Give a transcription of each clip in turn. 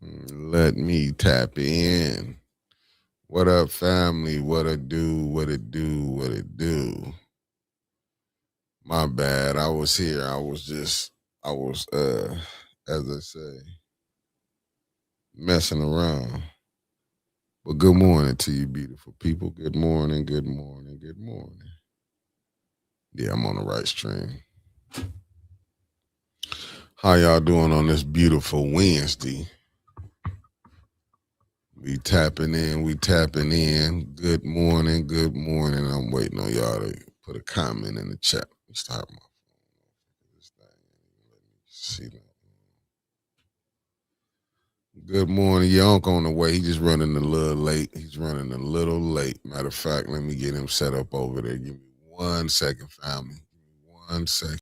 Let me tap in. What up, family? What it do? What it do? What it do? My bad. I was here. I was, as I say, messing around. But good morning to you, beautiful people. Good morning, good morning, good morning. Yeah, I'm on the right stream. How y'all doing on this beautiful Wednesday? We tapping in, we tapping in. Good morning, good morning. I'm waiting on y'all to put a comment in the chat. Let me start my this thing. Let me see that. Good morning. Your uncle on the way. He just running a little late. He's running a little late. Matter of fact, let me get him set up over there. Give me 1 second, family. Give me 1 second.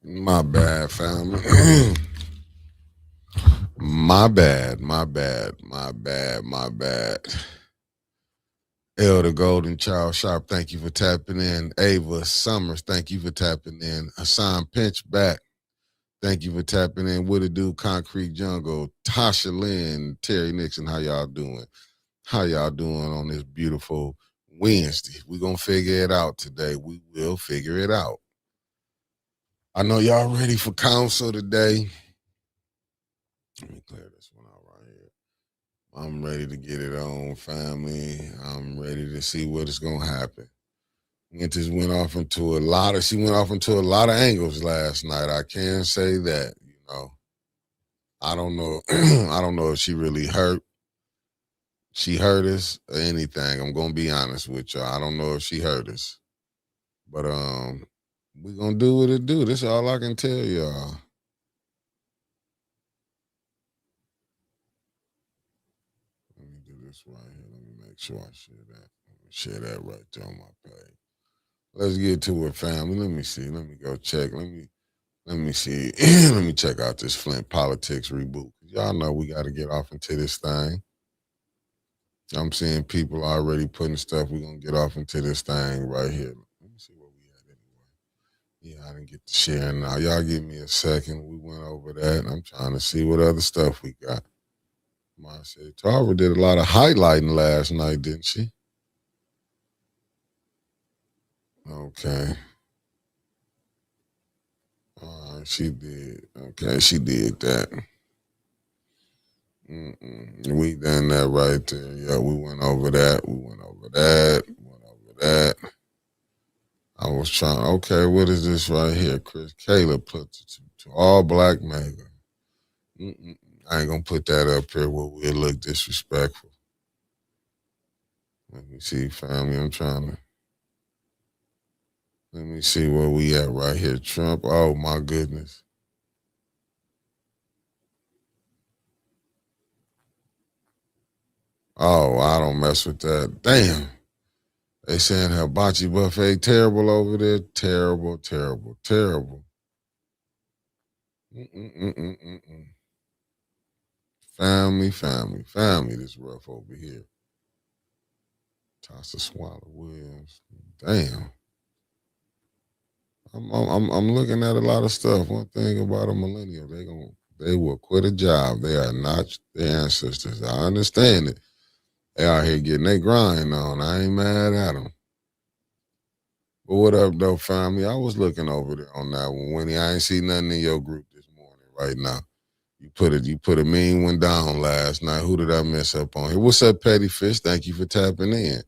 My bad, family. My bad, my bad, my bad, my bad. Elder Golden Child Sharp, thank you for tapping in. Ava Summers, thank you for tapping in. Hassan Pinchback, thank you for tapping in. What it do, Concrete Jungle, Tasha Lynn, Terry Nixon, how y'all doing? How y'all doing on this beautiful Wednesday? We're going to figure it out today. We will figure it out. I know y'all ready for council today. Let me clear this one out right here. I'm ready to get it on, family. I'm ready to see what is going to happen. She went off into a lot of angles last night. I can say that, I don't know. I don't know if she really hurt. She hurt us or anything. I'm gonna be honest with y'all. I don't know if she hurt us. But we gonna do what it do. This is all I can tell y'all. Let me do this right here. Let me make sure I share that. Let me share that right there on my page. Let's get to it, family. Let me see. Let me go check. Let me see. Let me check out this Flint politics reboot. Y'all know we got to get off into this thing. I'm seeing people already putting stuff. We're going to get off into this thing right here. Let me see where we at anyway. Yeah, I didn't get to share now. Y'all give me a second. We went over that. I'm trying to see what other stuff we got. I said, Tarver did a lot of highlighting last night, didn't she? Okay. All right, she did. Okay, she did that. We done that right there. Yeah, we went over that. We went over that. Went over that. I was trying. Okay, what is this right here? Chris Caleb put to all black mega. I ain't gonna put that up here where we'll look disrespectful. Let me see, family. I'm trying to. Let me see where we at right here. Trump. Oh my goodness. Oh, I don't mess with that. Damn. They saying hibachi buffet terrible over there. Terrible, terrible, terrible. Mm-mm-mm-mm-mm. Family. This rough over here. Toss the swallow Williams. Damn. I'm looking at a lot of stuff. One thing about a millennial, they will quit a job. They are not their ancestors. I understand it. They out here getting their grind on. I ain't mad at them. But what up, though, family? I was looking over there on that one, Winnie. I ain't see nothing in your group this morning. Right now, you put a mean one down last night. Who did I mess up on here? What's up, Petty Fish? Thank you for tapping in.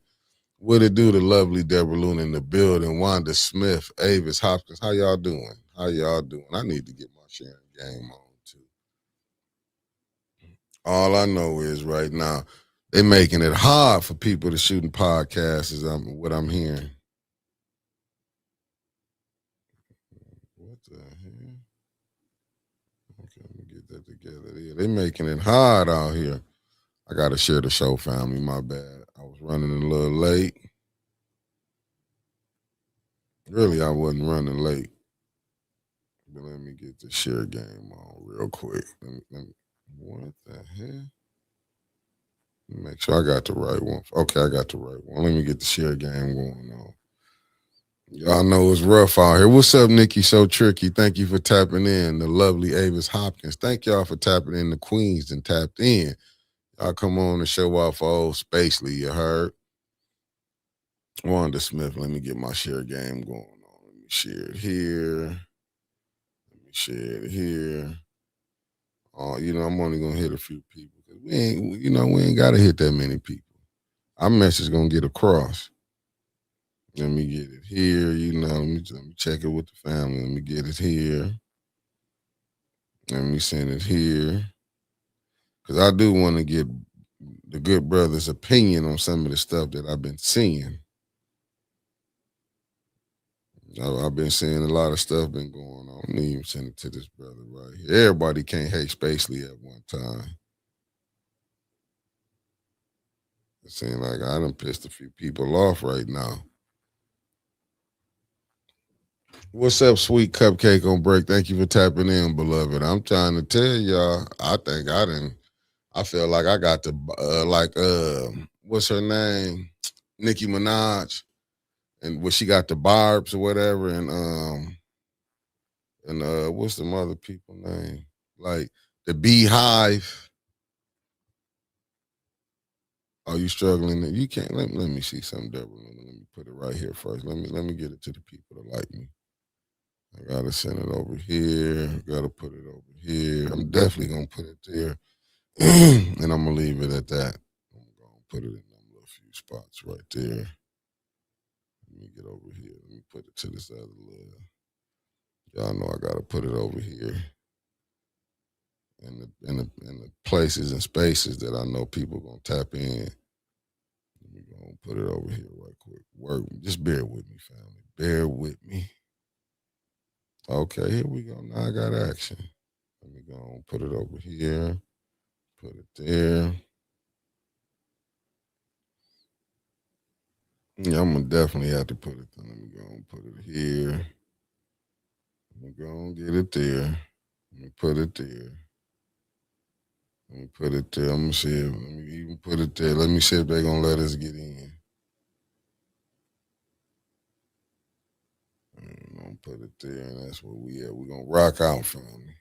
What it do, the lovely Deborah Luna in the building, Wanda Smith, Avis Hopkins. How y'all doing? How y'all doing? I need to get my sharing game on too. All I know is right now, They making it hard for people to shoot in podcasts is what I'm hearing. What the hell? Okay, let me get that together. Yeah, they making it hard out here. I gotta share the show, family. My bad. I was running a little late. Really, I wasn't running late. But let me get the share game on real quick. What the hell? Make sure I got the right one. Okay, I got the right one. Let me get the share game going on. Y'all know it's rough out here. What's up, Nikki? So tricky. Thank you for tapping in. The lovely Avis Hopkins. Thank y'all for tapping in. The Queens and tapped in. Y'all come on and show off for old Spacely. You heard? Wanda Smith. Let me get my share game going on. Let me share it here. Let me share it here. I'm only gonna hit a few people because we ain't gotta hit that many people. Our message gonna get across. Let me get it here. Let me check it with the family. Let me get it here. Let me send it here. Because I do want to get the good brother's opinion on some of the stuff that I've been seeing. I've been seeing a lot of stuff been going on. Let me even send it to this brother right here. Everybody can't hate Spacely at one time. It seems like I done pissed a few people off right now. What's up, sweet cupcake on break? Thank you for tapping in, beloved. I'm trying to tell y'all, I think I feel like I got the, what's her name? Nicki Minaj. And where she got the barbs or whatever. And what's the other people name? Like the Beehive. Are you struggling? You can't, let me see something, Deborah. Let me put it right here first. Let me get it to the people that like me. I gotta send it over here. Gotta put it over here. I'm definitely gonna put it there. And I'm gonna leave it at that. I'm gonna put it in them little few spots right there. Let me get over here. Let me put it to this other little. Y'all know I gotta put it over here. In the places and spaces that I know people gonna tap in. Let me go and put it over here right quick. Just bear with me, family. Bear with me. Okay, here we go. Now I got action. Let me go and put it over here. Put it there. Yeah, I'm gonna definitely have to put it there. Let me go and put it here. Let me go and get it there. Let me put it there. Let me put it there. I'm gonna see if let me even put it there. Let me see if they're gonna let us get in. I'm gonna put it there, and that's where we at. We're gonna rock out, family.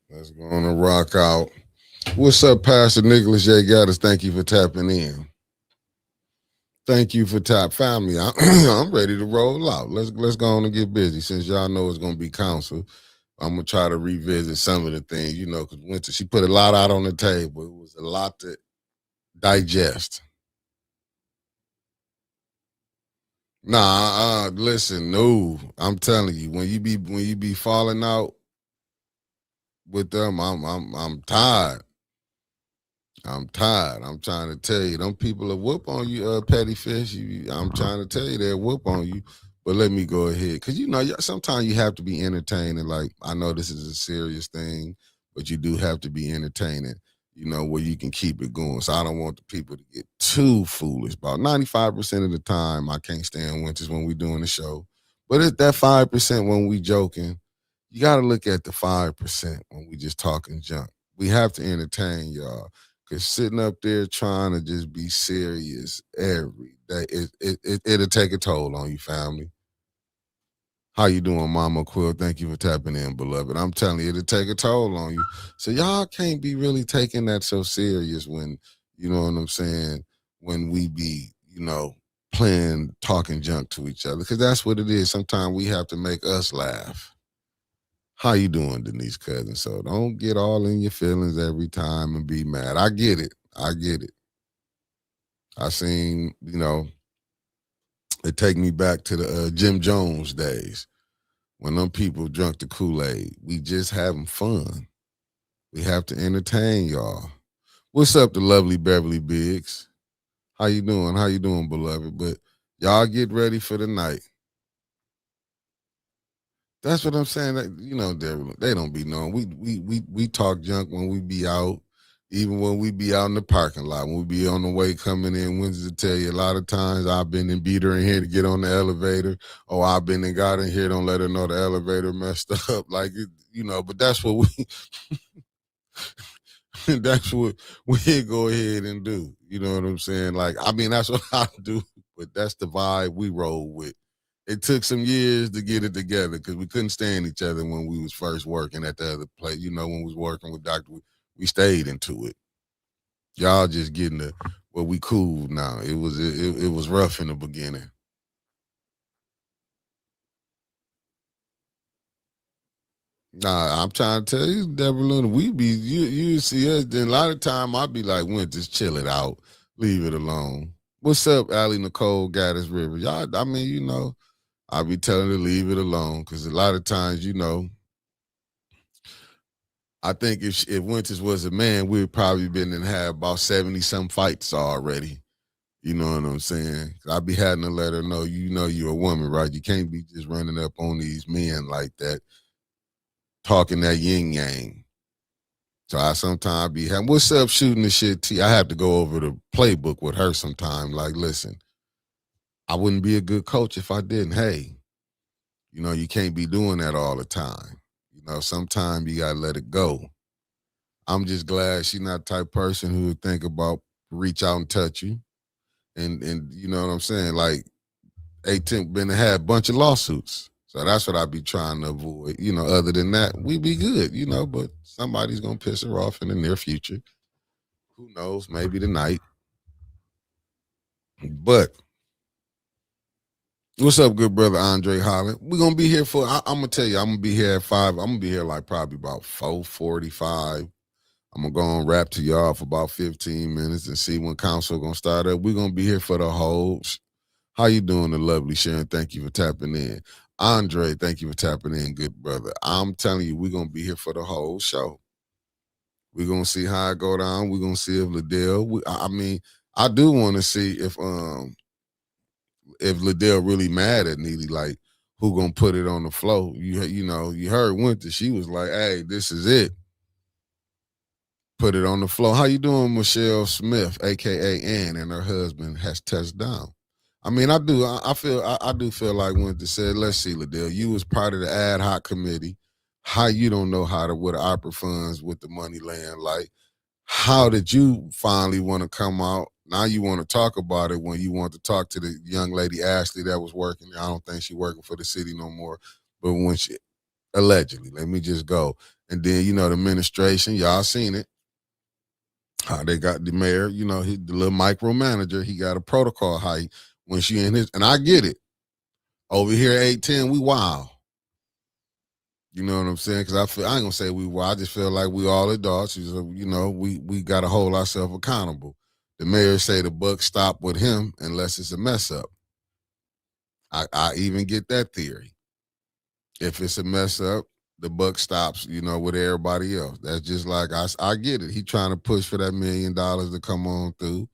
Let's go on and rock out. What's up, Pastor Nicholas J. Gaddis? Thank you for tapping in. Thank you for tap family. I'm ready to roll out. Let's go on and get busy. Since y'all know it's gonna be council, I'm gonna try to revisit some of the things, because Winter, she put a lot out on the table. It was a lot to digest. Nah, listen, no. I'm telling you, when you be falling out with them, I'm tired. I'm tired. I'm trying to tell you, them people will whoop on you, petty fish. I'm trying to tell you they'll whoop on you. But let me go ahead. Because, sometimes you have to be entertaining. Like, I know this is a serious thing, but you do have to be entertaining, where you can keep it going. So I don't want the people to get too foolish. About 95% of the time, I can't stand winters when we doing the show. But it's that 5% when we joking. You got to look at the 5% when we just talking junk. We have to entertain y'all. Because sitting up there trying to just be serious every day, it'll take a toll on you, family. How you doing, Mama Quill? Thank you for tapping in, beloved. I'm telling you, it'll take a toll on you. So y'all can't be really taking that so serious when, you know what I'm saying, when we be, playing, talking junk to each other. Because that's what it is. Sometimes we have to make us laugh. How you doing, Denise Cousins? So don't get all in your feelings every time and be mad. I get it. I seen, it take me back to the Jim Jones days when them people drunk the Kool-Aid. We just having fun. We have to entertain y'all. What's up, the lovely Beverly Biggs? How you doing? How you doing, beloved? But y'all get ready for the night. That's what I'm saying. They don't be knowing. We talk junk when we be out, even when we be out in the parking lot. When we be on the way coming in, Wednesday to tell you a lot of times I've been and beat her in here to get on the elevator, or I've been and got in here, don't let her know the elevator messed up. But that's what we that's what we go ahead and do. You know what I'm saying? That's what I do, but that's the vibe we roll with. It took some years to get it together because we couldn't stand each other when we was first working at the other place. When we was working with Dr. We stayed into it. Y'all just getting we cool now. It was rough in the beginning. Nah, I'm trying to tell you, Deborah Luna, you see us, then a lot of time I be like, just chill it out. Leave it alone. What's up, Allie Nicole Gaddis River? Y'all, I be telling her to leave it alone because a lot of times, I think if Winters was a man, we'd probably been and have about 70 some fights already. You know what I'm saying? I be having to let her know, you're a woman, right? You can't be just running up on these men like that, talking that yin yang. So I sometimes be having, what's up, shooting the shit T? I have to go over the playbook with her sometime. Like, listen, I wouldn't be a good coach if I didn't. Hey, you can't be doing that all the time. Sometimes you gotta let it go. I'm just glad she's not the type of person who would think about reach out and touch you. And you know what I'm saying? Like 18 been had a bunch of lawsuits. So that's what I be trying to avoid. Other than that, we be good, but somebody's gonna piss her off in the near future. Who knows? Maybe tonight. But what's up, good brother Andre Holland? We're gonna be here I'm gonna tell you, I'm gonna be here at 5. I'm gonna be here like probably about 4:45. I'm gonna go and rap to y'all for about 15 minutes and see when council gonna start up. We're gonna be here for the whole. How you doing, the lovely Sharon? Thank you for tapping in. Andre, thank you for tapping in, good brother. I'm telling you, we're gonna be here for the whole show. We're gonna see how it go down. We're gonna see if Liddell. I do want to see if Liddell really mad at Neely, like who gonna put it on the floor. You heard Winter. She was like, "Hey, this is it. Put it on the floor." How you doing, Michelle Smith, aka Ann, and her husband has touched down. I do. I do feel like Winter said, "Let's see, Liddell. You was part of the ad hoc committee. How you don't know how to with opera funds with the money land? Like, how did you finally want to come out? Now you want to talk about it when you want to talk to the young lady Ashley that was working. I don't think she's working for the city no more, but when she allegedly, let me just go. And then the administration, y'all seen it. How they got the mayor, the little micromanager, he got a protocol height when she in his, and I get it. Over here at 810, we wild. You know what I'm saying? Because I ain't gonna say we wild. I just feel like we all adults. We got to hold ourselves accountable. The mayor say the buck stop with him unless it's a mess up. I even get that theory. If it's a mess up, the buck stops, with everybody else. That's just like I get it. He trying to push for that $1 million to come on through.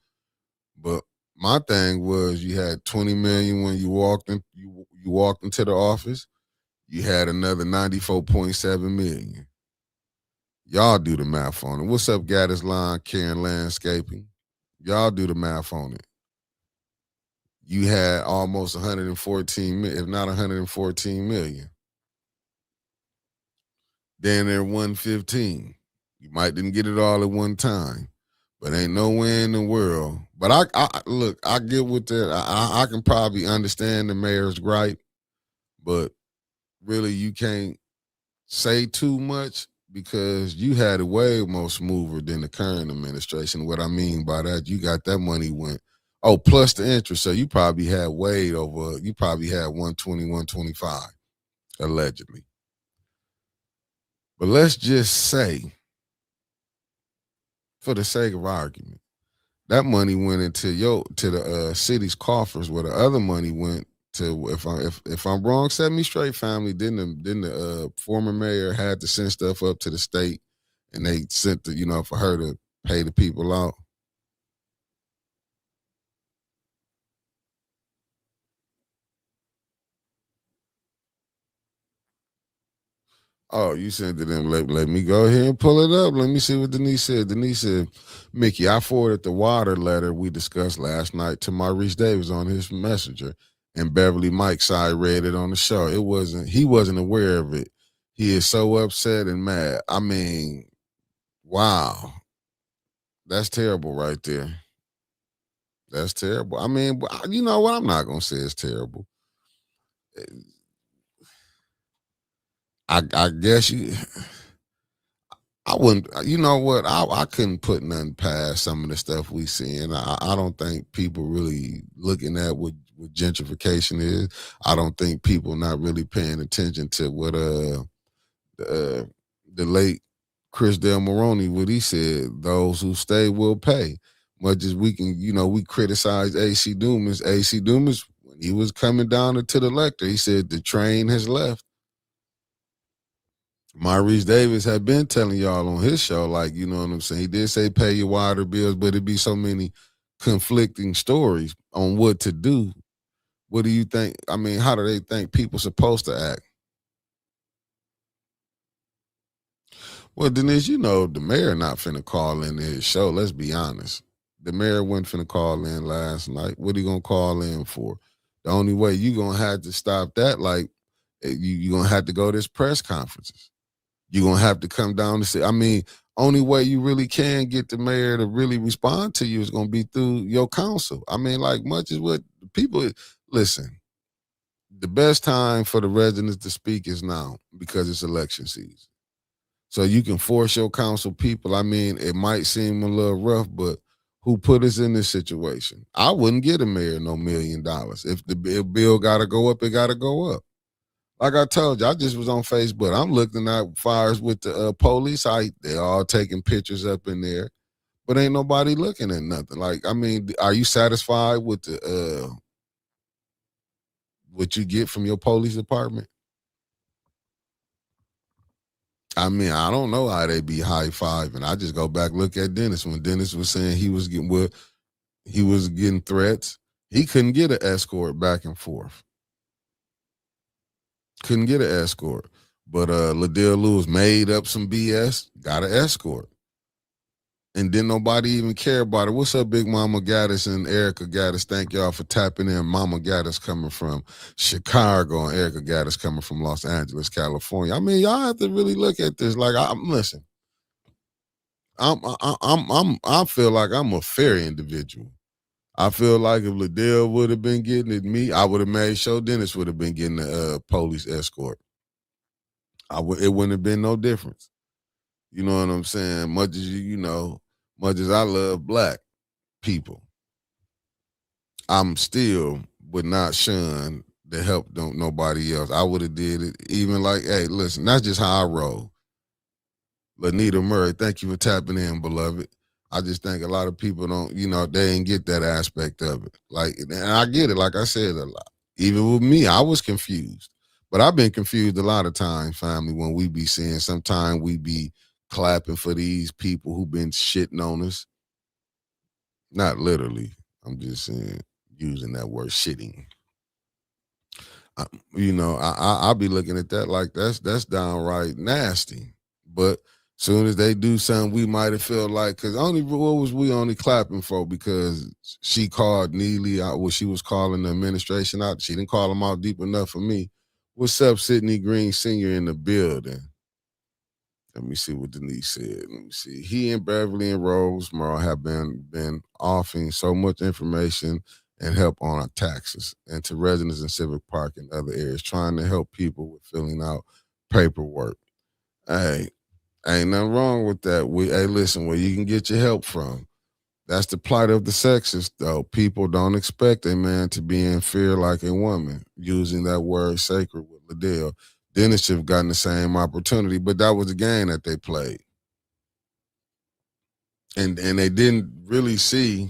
But my thing was you had 20 million when you walked into the office. You had another 94.7 million. Y'all do the math on it. What's up, Gaddis Line, Karen Landscaping? Y'all do the math on it. You had almost 114 million, if not 114 million. Then there 115. You might didn't get it all at one time, but ain't nowhere in the world. But I look, I get with that. I can probably understand the mayor's gripe, but really you can't say too much because you had it way more smoother than the current administration. What I mean by that, you got that money went, plus the interest. So you probably had you probably had 120, 125, allegedly. But let's just say, for the sake of argument, that money went into the city's coffers, where the other money went to. If I'm wrong, set me straight, family. Didn't the former mayor had to send stuff up to the state, and they sent for her to pay the people out. Oh, you sent it in. Let me go ahead and pull it up. Let me see what Denise said. Denise said, Mickey, I forwarded the water letter we discussed last night to Maurice Davis on his messenger. And Beverly Mike's side read it on the show. He wasn't aware of it. He is so upset and mad. I mean, wow. That's terrible right there. That's terrible. I mean, you know what? I'm not gonna say it's terrible. I guess I wouldn't. You know what? I couldn't put nothing past some of the stuff we see, and I don't think people really looking at what gentrification is. I don't think people not really paying attention to what uh the late Chris Del Moroni, what he said. Those who stay will pay. Much as we can, we criticize AC Dumas. AC Dumas, when he was coming down to the lector, he said the train has left. Maurice Davis had been telling y'all on his show, like, you know what I'm saying? He did say pay your water bills, but it'd be so many conflicting stories on what to do. What do you think? I mean, how do they think people supposed to act? Well, Denise, the mayor not finna call in his show. Let's be honest. The mayor wasn't finna call in last night. What he gonna call in for? The only way you gonna have to stop that, like, you gonna have to go to his press conferences. You're gonna have to come down and say, I mean, only way you really can get the mayor to really respond to you is gonna be through your council. I mean, like much as what people listen, the best time for the residents to speak is now because it's election season. So you can force your council people. I mean, it might seem a little rough, but who put us in this situation? I wouldn't get a mayor no $1 million. If the bill gotta go up, it gotta go up. Like I told you, I just was on Facebook. I'm looking at fires with the police. They all taking pictures up in there, but ain't nobody looking at nothing. Like, I mean, are you satisfied with the what you get from your police department? I mean, I don't know how they be high fiving. I just go back look at Dennis when Dennis was saying he was getting threats. He couldn't get an escort back and forth. Couldn't get an escort. But Ladell Lewis made up some BS, got an escort. And then nobody even care about it. What's up, Big Mama Gaddis and Erica Gaddis? Thank y'all for tapping in. Mama Gaddis coming from Chicago and Erica Gaddis coming from Los Angeles, California. I mean, y'all have to really look at this. Like, listen. I feel like I'm a fair individual. I feel like if Ladell would have been getting it, I would have made sure Dennis would have been getting a police escort. It wouldn't have been no difference. You know what I'm saying? Much as much as I love black people, I'm still would not shun the help don't nobody else. I would have did it even like, hey, listen, that's just how I roll. Lanita Murray, thank you for tapping in, beloved. I just think a lot of people don't, they ain't get that aspect of it. Like, and I get it. Like I said, a lot. Even with me, I was confused. But I've been confused a lot of times, family, when we be seeing, sometimes we be clapping for these people who been shitting on us. Not literally. I'm just saying, using that word shitting. I'll be looking at that like that's downright nasty. But soon as they do something, we might have felt like, because what was we only clapping for? Because she called Neely out, what she was calling the administration out. She didn't call them out deep enough for me. What's up, Sidney Green Sr. in the building? Let me see what Denise said. Let me see. He and Beverly and Rosemary have been offering so much information and help on our taxes and to residents in Civic Park and other areas, trying to help people with filling out paperwork. Hey, ain't nothing wrong with that. Hey, listen, where you can get your help from. That's the plight of the sexist, though. People don't expect a man to be in fear like a woman, using that word sacred with Liddell. Dennis should have gotten the same opportunity, but that was the game that they played. And they didn't really see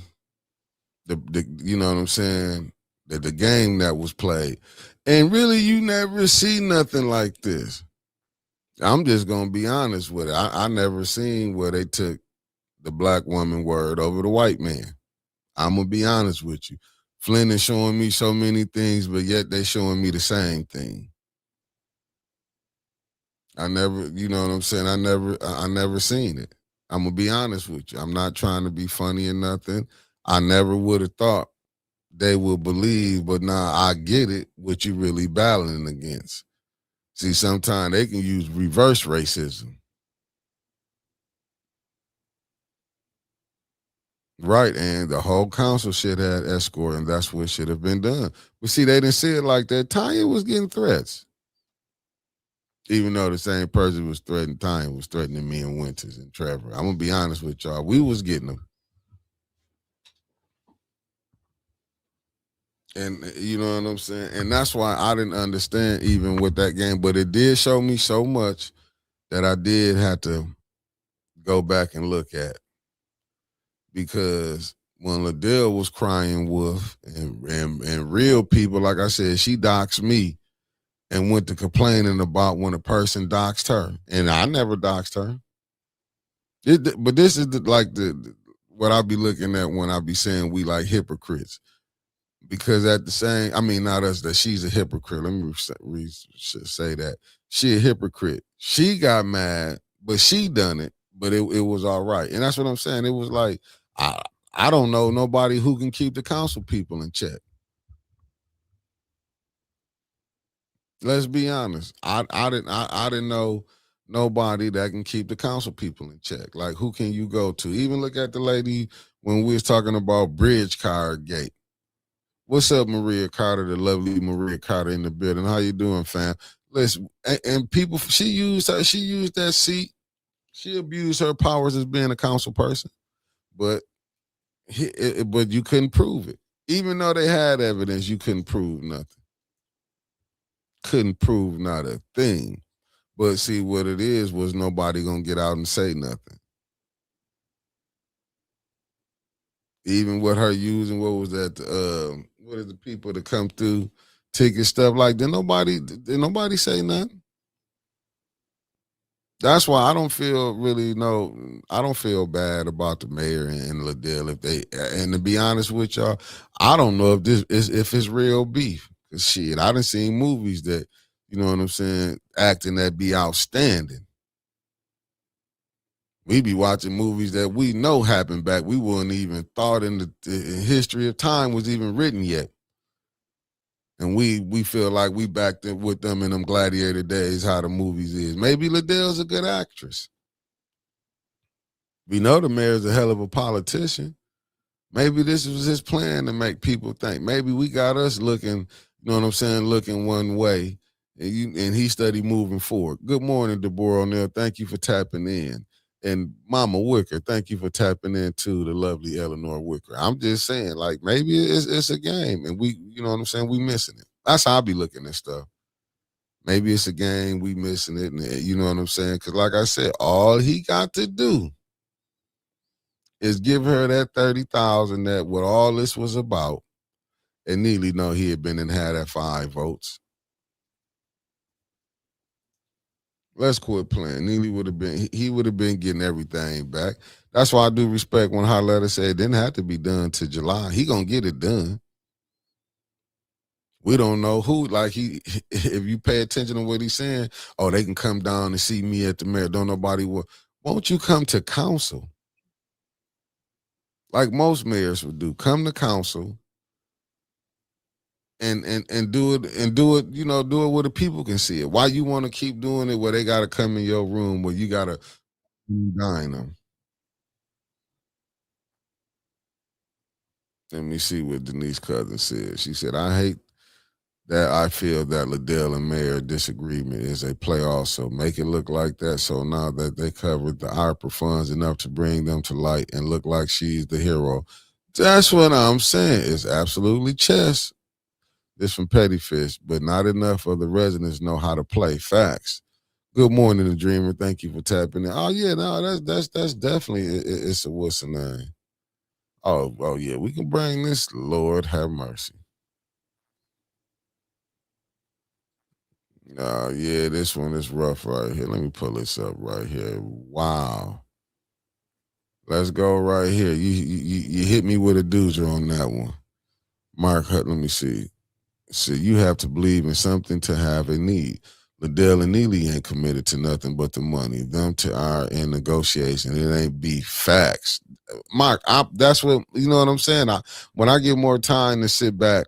the you know what I'm saying, the game that was played. And really, you never see nothing like this. I'm just gonna be honest with it. I never seen where they took the black woman word over the white man. I'm gonna be honest with you. Flint is showing me so many things, but yet they showing me the same thing. I never, you know what I'm saying? I never seen it. I'm gonna be honest with you. I'm not trying to be funny or nothing. I never would have thought they would believe, but now I get it, what you really battling against. See, sometimes they can use reverse racism. Right, and the whole council should have escort, and that's what should have been done. But see, they didn't see it like that. Tanya was getting threats, even though the same person was threatening Tanya was threatening me and Winters and Trevor. I'm gonna be honest with y'all. We was getting them, and you know what I'm saying. And that's why I didn't understand even with that game, but it did show me so much that I did have to go back and look at because when Liddell was crying wolf and real people, like I said, she doxed me and went to complaining about when a person doxed her. And I never doxed her. But this is what I be looking at when I be saying we like hypocrites. Because at the same, I mean, not us, that she's a hypocrite. Let me say that. She a hypocrite. She got mad, but she done it, but it was all right. And that's what I'm saying. It was like, I, I don't know nobody who can keep the council people in check. Let's be honest. I didn't know nobody that can keep the council people in check. Like who can you go to? Even look at the lady when we was talking about Bridge Card Gate. What's up, Maria Carter, the lovely Maria Carter in the building? How you doing, fam? Listen, and people, she used that seat. She abused her powers as being a council person, but but you couldn't prove it. Even though they had evidence, you couldn't prove nothing. Couldn't prove not a thing. But see, what it is was nobody gonna get out and say nothing. Even with her using what was that? What are the people that come through ticket stuff like? Did nobody say nothing? That's why I don't feel really no. I don't feel bad about the mayor and Liddell if they. And to be honest with y'all, I don't know if this is if it's real beef. 'Cause shit, I done seen movies that you know what I'm saying, acting that be outstanding. We be watching movies that we know happened back. We wouldn't even thought in the history of time was even written yet. And we feel like we back there with them in them gladiator days, how the movies is. Maybe Liddell's a good actress. We know the mayor's a hell of a politician. Maybe this was his plan to make people think. Maybe we got us looking, you know what I'm saying, looking one way, and he studied moving forward. Good morning, Deborah O'Neill. Thank you for tapping in. And Mama Wicker, thank you for tapping in too, the lovely Eleanor Wicker. I'm just saying, like, maybe it's a game, and we, you know what I'm saying, we missing it. That's how I be looking at stuff. Maybe it's a game, we missing it, and you know what I'm saying? Because like I said, all he got to do is give her that 30,000 that what all this was about, and Neely know he had been and had that 5 votes. Let's quit playing. Neely would have been he would have been getting everything back. That's why I do respect when Holletta said it didn't have to be done to July. He gonna get it done. We don't know who, like he if you pay attention to what he's saying, oh, they can come down and see me at the mayor. Don't nobody will. Won't you come to council? Like most mayors would do. Come to council and do it, you know, do it where the people can see it. Why you want to keep doing it where they gotta come in your room where you gotta dine them? Let me see what Denise Cousin said. She said, I hate that I feel that Liddell and Mayor disagreement is a play also. Make it look like that so now that they covered the ARPA funds enough to bring them to light and look like she's the hero. That's what I'm saying. It's absolutely chess. This from Pettyfish, but not enough of the residents know how to play. Facts. Good morning, the Dreamer. Thank you for tapping in. Oh yeah, no, that's definitely it's a what's the name? Oh yeah, we can bring this. Lord have mercy. Yeah, this one is rough right here. Let me pull this up right here. Wow. Let's go right here. You hit me with a doozer on that one. Mark Hutt, let me see. So you have to believe in something to have a need. Liddell and Neely ain't committed to nothing but the money. Them to are in negotiation. It ain't beef. Facts. Mark, that's what you know what I'm saying. When I get more time to sit back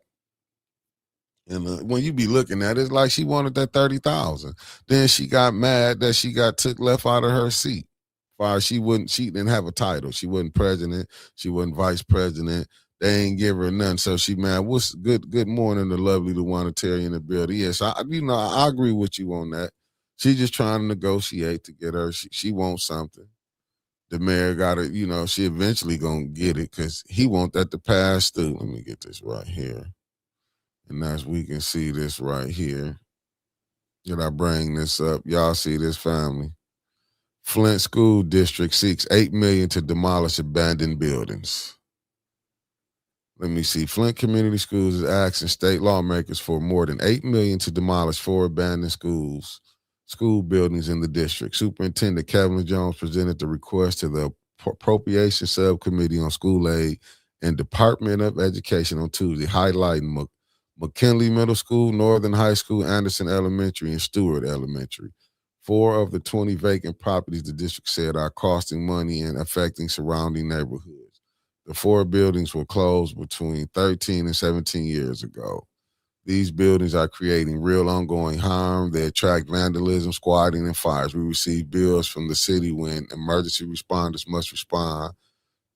and when you be looking at it, it's like she wanted that 30,000. Then she got mad that she got took left out of her seat. Far she didn't have a title. She wasn't president. She wasn't vice president. They ain't give her none. So she mad. What's good morning, the lovely Luana Terry in the building. Yes, I agree with you on that. She just trying to negotiate to get her. She wants something. The mayor got it, she eventually gonna get it because he want that to pass through. Let me get this right here. And as we can see this right here, did I bring this up? Y'all see this, family? Flint School District seeks $8 million to demolish abandoned buildings. Let me see. Flint Community Schools is asking state lawmakers for more than $8 million to demolish 4 abandoned school buildings in the district. Superintendent Kevin Jones presented the request to the Appropriation Subcommittee on School Aid and Department of Education on Tuesday, highlighting McKinley Middle School, Northern High School, Anderson Elementary, and Stewart Elementary. 4 of the 20 vacant properties the district said are costing money and affecting surrounding neighborhoods. The 4 buildings were closed between 13 and 17 years ago. These buildings are creating real ongoing harm. They attract vandalism, squatting, and fires. We receive bills from the city when emergency responders must respond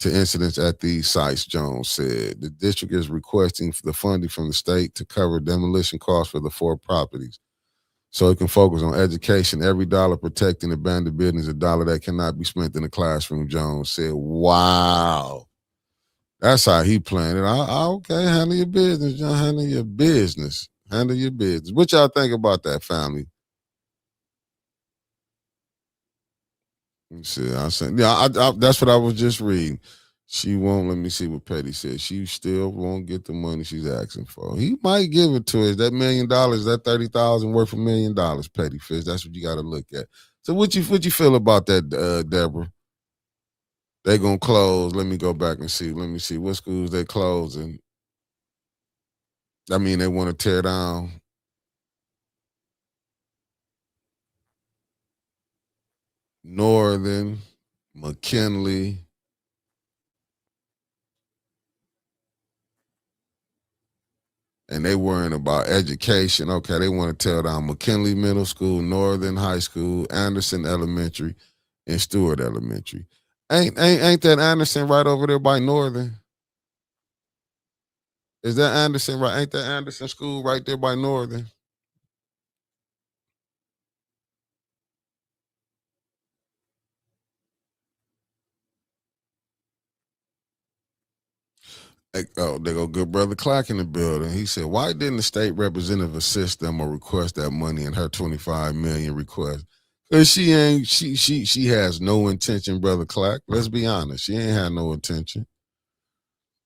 to incidents at these sites, Jones said. The district is requesting the funding from the state to cover demolition costs for the 4 properties so it can focus on education. Every dollar protecting abandoned buildings is a dollar that cannot be spent in the classroom, Jones said. Wow. That's how he playing it. Okay, handle your business, John. Handle your business. Handle your business. What y'all think about that, family? Let me see. I said, yeah, that's what I was just reading. She won't. Let me see what Petty said. She still won't get the money she's asking for. He might give it to her. Is that $1 million? That 30,000 worth $1 million? Petty Fish. That's what you got to look at. So what you feel about that, Deborah? They gonna close. Let me go back and see. Let me see what schools they closing. I mean, they want to tear down. Northern, McKinley, and they worrying about education. Okay, they want to tear down McKinley Middle School, Northern High School, Anderson Elementary, and Stewart Elementary. Ain't that Anderson right over there by Northern? Is that Anderson right? Ain't that Anderson School right there by Northern? Oh, they go good brother Clark in the building. He said, "Why didn't the state representative assist them or request that money in her 25 million request?" Cause she has no intention, brother Clark. Let's be honest, she ain't had no intention.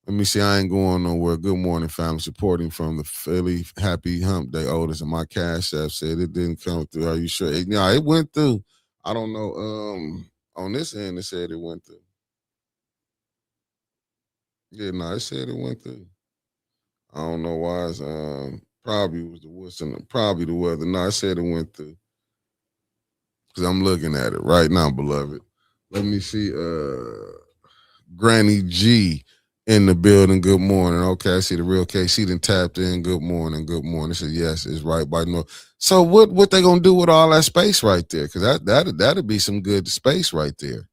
Let me see. I ain't going nowhere. Good morning, family. Supporting from the Philly Happy Hump Day Otis, and my cash app said it didn't come through. Are you sure? No, it went through. I don't know. On this end, it said it went through. Yeah, no, it said it went through. I don't know why. It's probably was the Wilson, probably the weather. No, I said it went through because I'm looking at it right now, beloved. Let me see. Granny G in the building. Good morning. Okay, I see the real case. She done tapped in. Good morning. Good morning. Said yes, it's right by North. So what they gonna do with all that space right there? Because that'd be some good space right there.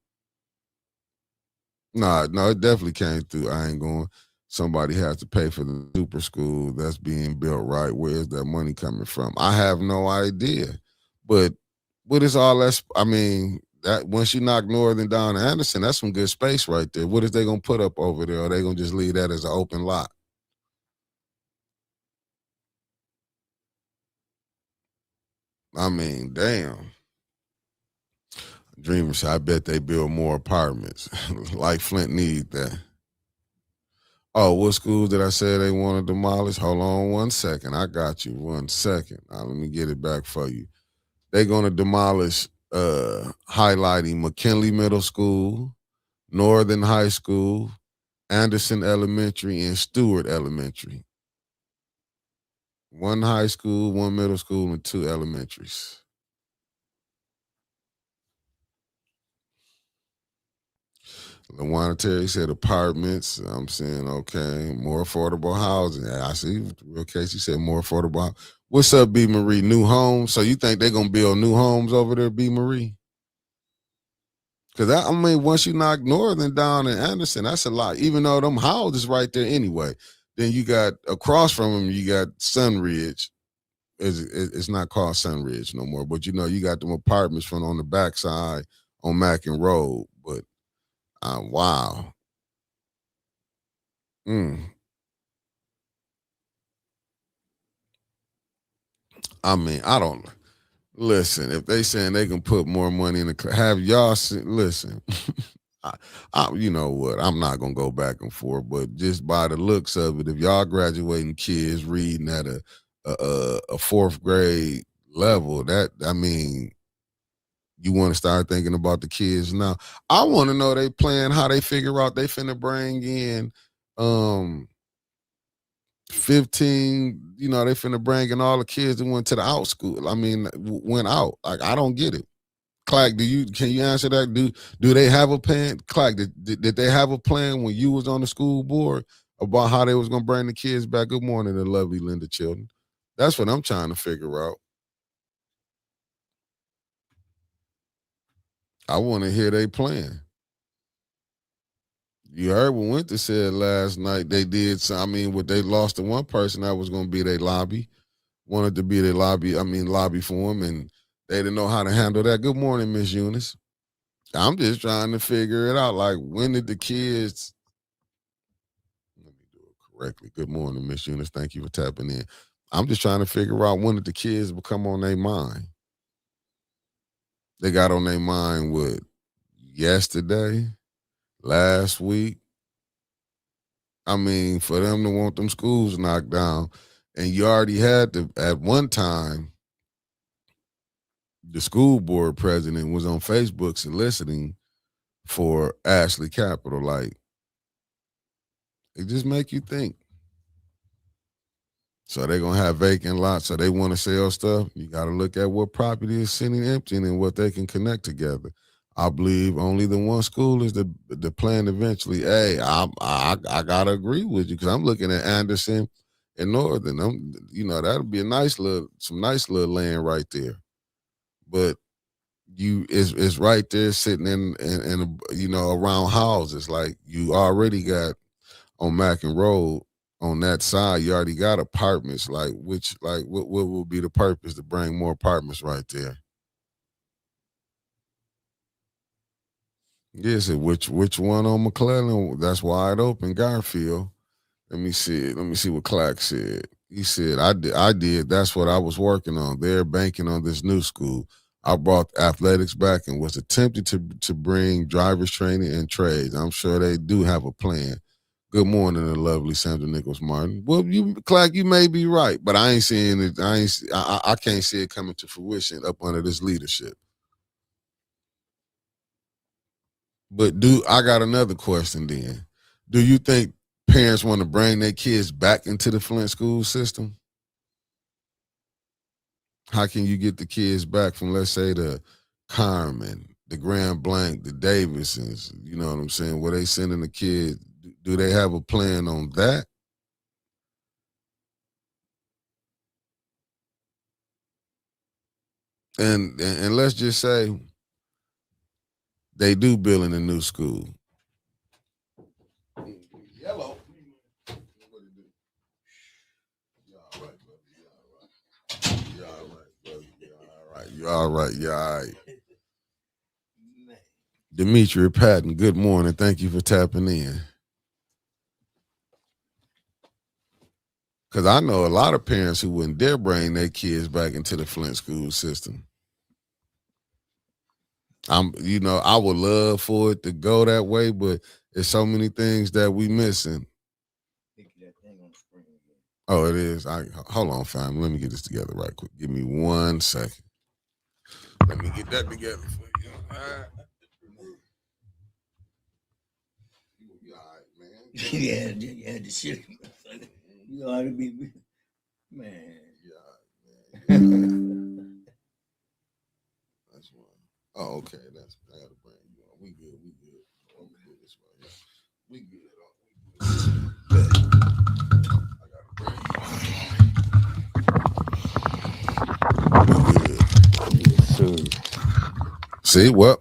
Nah, no, it definitely came through. I ain't going. Somebody has to pay for the super school that's being built, right? Where's that money coming from? I have no idea. But what is all that? I mean, that once you knock Northern down to Anderson, that's some good space right there. What is they gonna put up over there? Or they gonna just leave that as an open lot? I mean, damn. Dreamers, I bet they build more apartments. Like Flint need that. Oh, what schools did I say they want to demolish? Hold on 1 second. I got you. 1 second. Let me get it back for you. They're going to demolish highlighting McKinley Middle School, Northern High School, Anderson Elementary, and Stewart Elementary. One high school, one middle school, and two elementaries. LaWanda Terry said apartments. I'm saying, okay, more affordable housing. I see. Real case, you said more affordable. What's up, B. Marie? New homes. So you think they're going to build new homes over there, B. Marie? Because, I mean, once you knock Northern down in Anderson, that's a lot. Even though them houses right there anyway. Then you got across from them, you got Sunridge. It's not called Sunridge no more, but you got them apartments from on the backside on Mackin Road. But wow. Mm. I mean, I don't listen. If they saying they can put more money in the have y'all listen. You know what? I'm not gonna go back and forth, but just by the looks of it, if y'all graduating kids reading at a fourth grade level, that I mean, you want to start thinking about the kids now. I want to know they plan how they figure out they finna bring in um 15, they finna bring in all the kids that went to the out school. I mean, went out. Like, I don't get it. Clark, can you answer that? Do they have a plan? Clark, did they have a plan when you was on the school board about how they was gonna bring the kids back? Good morning, the lovely Linda Children. That's what I'm trying to figure out. I want to hear they plan. You heard what Winter said last night. They did. I mean, what they lost to one person that was going to be their lobby, wanted to be their lobby. I mean, lobby for them, and they didn't know how to handle that. Good morning, Miss Eunice. I'm just trying to figure it out. Like, when did the kids? Let me do it correctly. Good morning, Miss Eunice. Thank you for tapping in. I'm just trying to figure out when did the kids become on their mind. They got on their mind what yesterday, last week. I mean, for them to want them schools knocked down, and you already had to, at one time, the school board president was on Facebook soliciting for Ashley Capital. Like, it just make you think. So they're going to have vacant lots, so they want to sell stuff. You got to look at what property is sitting empty and what they can connect together. I believe only the one school is the plan eventually. Hey, I gotta agree with you because I'm looking at Anderson and Northern. That'll be some nice little land right there. But it's right there sitting in around houses. Like, you already got on Mackin Road on that side. You already got apartments. Like, what will be the purpose to bring more apartments right there? Yes, which one on McClellan? That's wide open, Garfield. Let me see it. Let me see what Clark said. He said, I did. That's what I was working on. They're banking on this new school. I brought athletics back and was attempting to bring drivers training and trades. I'm sure they do have a plan. Good morning, the lovely Sandra Nichols Martin. Well, Clark, you may be right, but I ain't seeing it. I can't see it coming to fruition up under this leadership. But I got another question then. Do you think parents want to bring their kids back into the Flint school system? How can you get the kids back from, let's say, the Carmen, the Grand Blanc, the Davisons, you know what I'm saying? Where they sending the kids? Do they have a plan on that? And let's just say they do build in a new school. Yellow. You all right, brother. You all right. You all right. You all right. Demetria Patton, good morning. Thank you for tapping in. Because I know a lot of parents who wouldn't dare bring their kids back into the Flint school system. I would love for it to go that way, but there's so many things that we missing. Oh, it is. Hold on, fam. Let me get this together right quick. Give me 1 second. Let me get that together for you. All right. Yeah, you had to shit. You ought to be, man. Yeah, man. That's one. Oh, okay. That's I gotta bring you on. We good. We good. Let me do this right here. We good. We good. I gotta bring you on. Yes, sir. See what?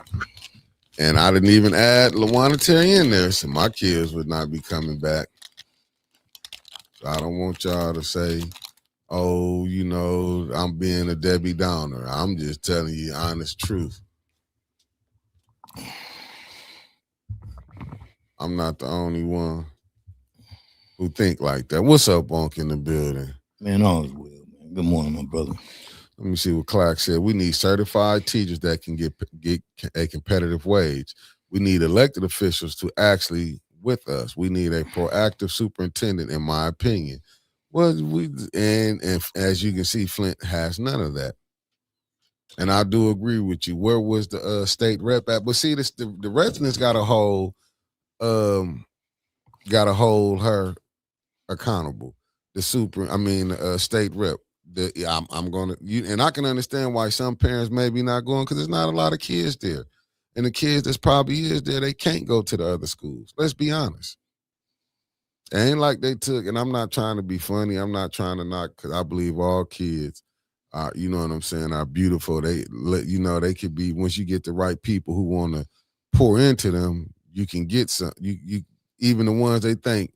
And I didn't even add Lawana Terry in there, so my kids would not be coming back. So I don't want y'all to say, "Oh, I'm being a Debbie Downer." I'm just telling you honest truth. I'm not the only one who think like that. What's up, Bonk in the building? Man, all's well, man. Good morning, my brother. Let me see what Clark said. We need certified teachers that can get a competitive wage. We need elected officials to actually with us. We need a proactive superintendent, in my opinion. Well, and as you can see, Flint has none of that. And I do agree with you. Where was the state rep at? But see, the residents um got to hold her accountable. State rep. I'm gonna and I can understand why some parents may be not going because there's not a lot of kids there, and the kids that's probably is there they can't go to the other schools. Let's be honest. It ain't like they took, and I'm not trying to be funny. I'm not trying to knock because I believe all kids are, you know what I'm saying, are beautiful. They could be once you get the right people who want to pour into them, you can get some. You even the ones they think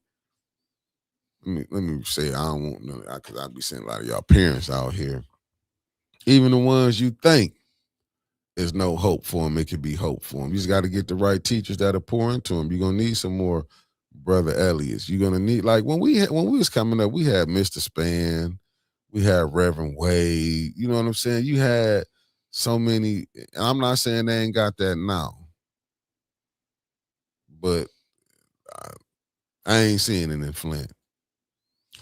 let me say I don't want none because I be seeing a lot of y'all parents out here. Even the ones you think there's no hope for them, it could be hope for them. You just got to get the right teachers that'll pour into them. You're gonna need some more brother Elliott's. You're gonna need like when we was coming up, we had Mr. Span, we had Reverend Wade. You know what I'm saying? You had so many. And I'm not saying they ain't got that now, but I ain't seeing it in Flint.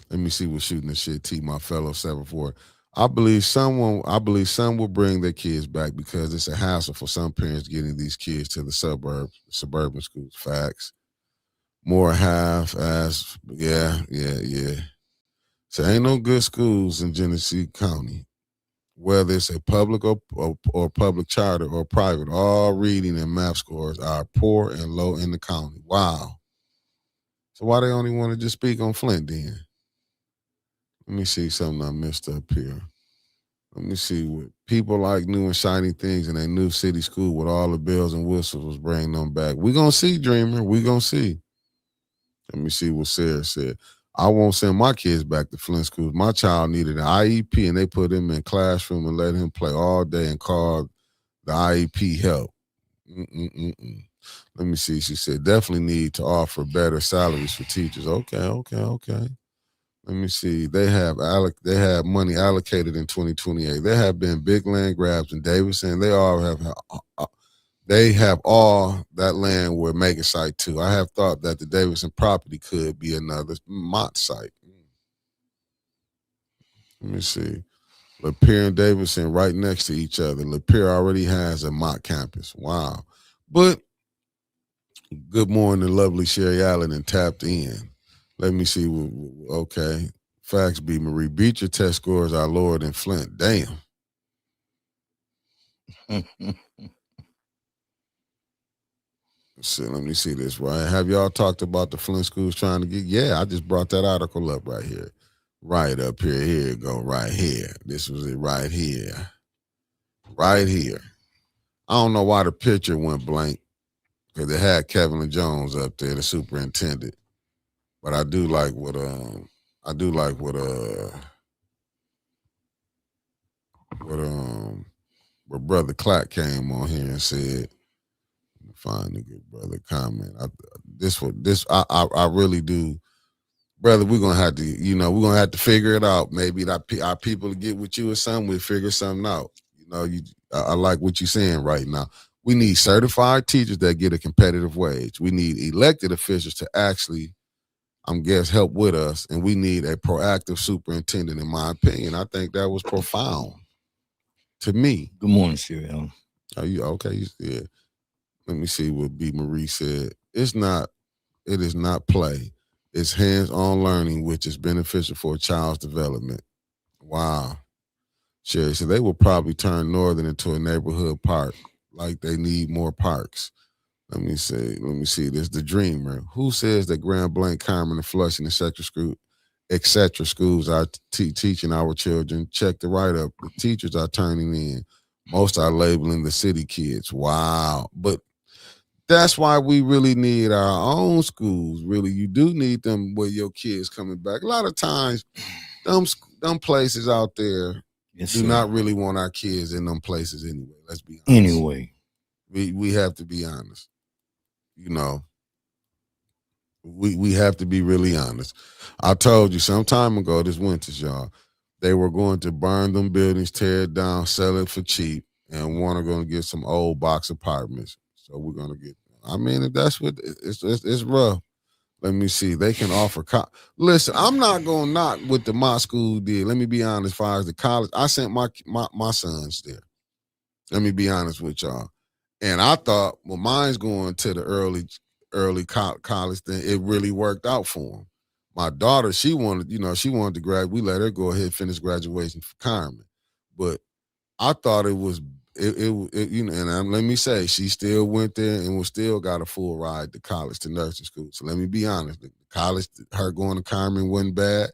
Let me see what shooting the shit T, my fellow 7-4. I believe some will bring their kids back because it's a hassle for some parents getting these kids to the suburban schools. Facts. More half as yeah. So ain't no good schools in Genesee County. Whether it's a public or public charter or private, all reading and math scores are poor and low in the county. Wow. So why they only want to just speak on Flint then? Let me see something I missed up here. Let me see what people like new and shiny things in a new city school with all the bells and whistles was bringing them back. We gonna see, Dreamer. We gonna see. Let me see what Sarah said. I won't send my kids back to Flint schools. My child needed an IEP and they put him in classroom and let him play all day and called the IEP help. Mm-mm-mm-mm. Let me see. She said definitely need to offer better salaries for teachers. Okay. Let me see. They have money allocated in 2028. There have been big land grabs in Davidson. They have all that land where mega site too. I have thought that the Davidson property could be another Mott site. Let me see. Lapeer and Davidson right next to each other. Lapeer already has a Mott campus. Wow. But good morning, lovely Sherry Allen and tapped in. Let me see. Okay. Facts be Marie. Beat your test scores are lower than Flint. Damn. So let me see this, right? Have y'all talked about the Flint schools trying to get? Yeah, I just brought that article up right here. Right up here. Here you go. Right here. This was it right here. Right here. I don't know why the picture went blank because they had Kevin Jones up there, the superintendent. But I do like what Brother Clack came on here and said. Find a good brother comment. I really do, brother. We're gonna have to, we're gonna have to figure it out. Maybe our people get with you or something. We figure something out. I like what you're saying right now. We need certified teachers that get a competitive wage. We need elected officials to actually, help with us, and we need a proactive superintendent. In my opinion, I think that was profound to me. Good morning, Sherry. Are you okay? Yeah. Let me see what B. Marie said. It's not. It is not play. It's hands-on learning, which is beneficial for a child's development. Wow. Sherry said they will probably turn Northern into a neighborhood park, like they need more parks. Let me see. Let me see. This the dreamer. Who says that Grand Blanc, Carmen, and Flushing, etc. schools are teaching our children? Check the write up. The teachers are turning in. Most are labeling the city kids. Wow. But that's why we really need our own schools. Really, you do need them where your kids coming back. A lot of times, them places out there Yes, do sir. not really want our kids in them places anyway. Let's be honest. Anyway, We have to be honest. You know, we have to be really honest. I told you some time ago this winter, y'all, they were going to burn them buildings, tear it down, sell it for cheap, and want to going to get some old box apartments. So we're gonna get. I mean, if that's what it's rough. Let me see. They can offer. Listen, I'm not gonna knock what my school did. Let me be honest. As far as the college, I sent my sons there. Let me be honest with y'all. And I thought, well, mine's going to the early college. Then it really worked out for them. My daughter, she wanted to grad. We let her go ahead and finish graduation for Carmen, but I thought it was and let me say, she still went there and was still got a full ride to college to nursing school. So let me be honest, the college, her going to Carmen wasn't bad.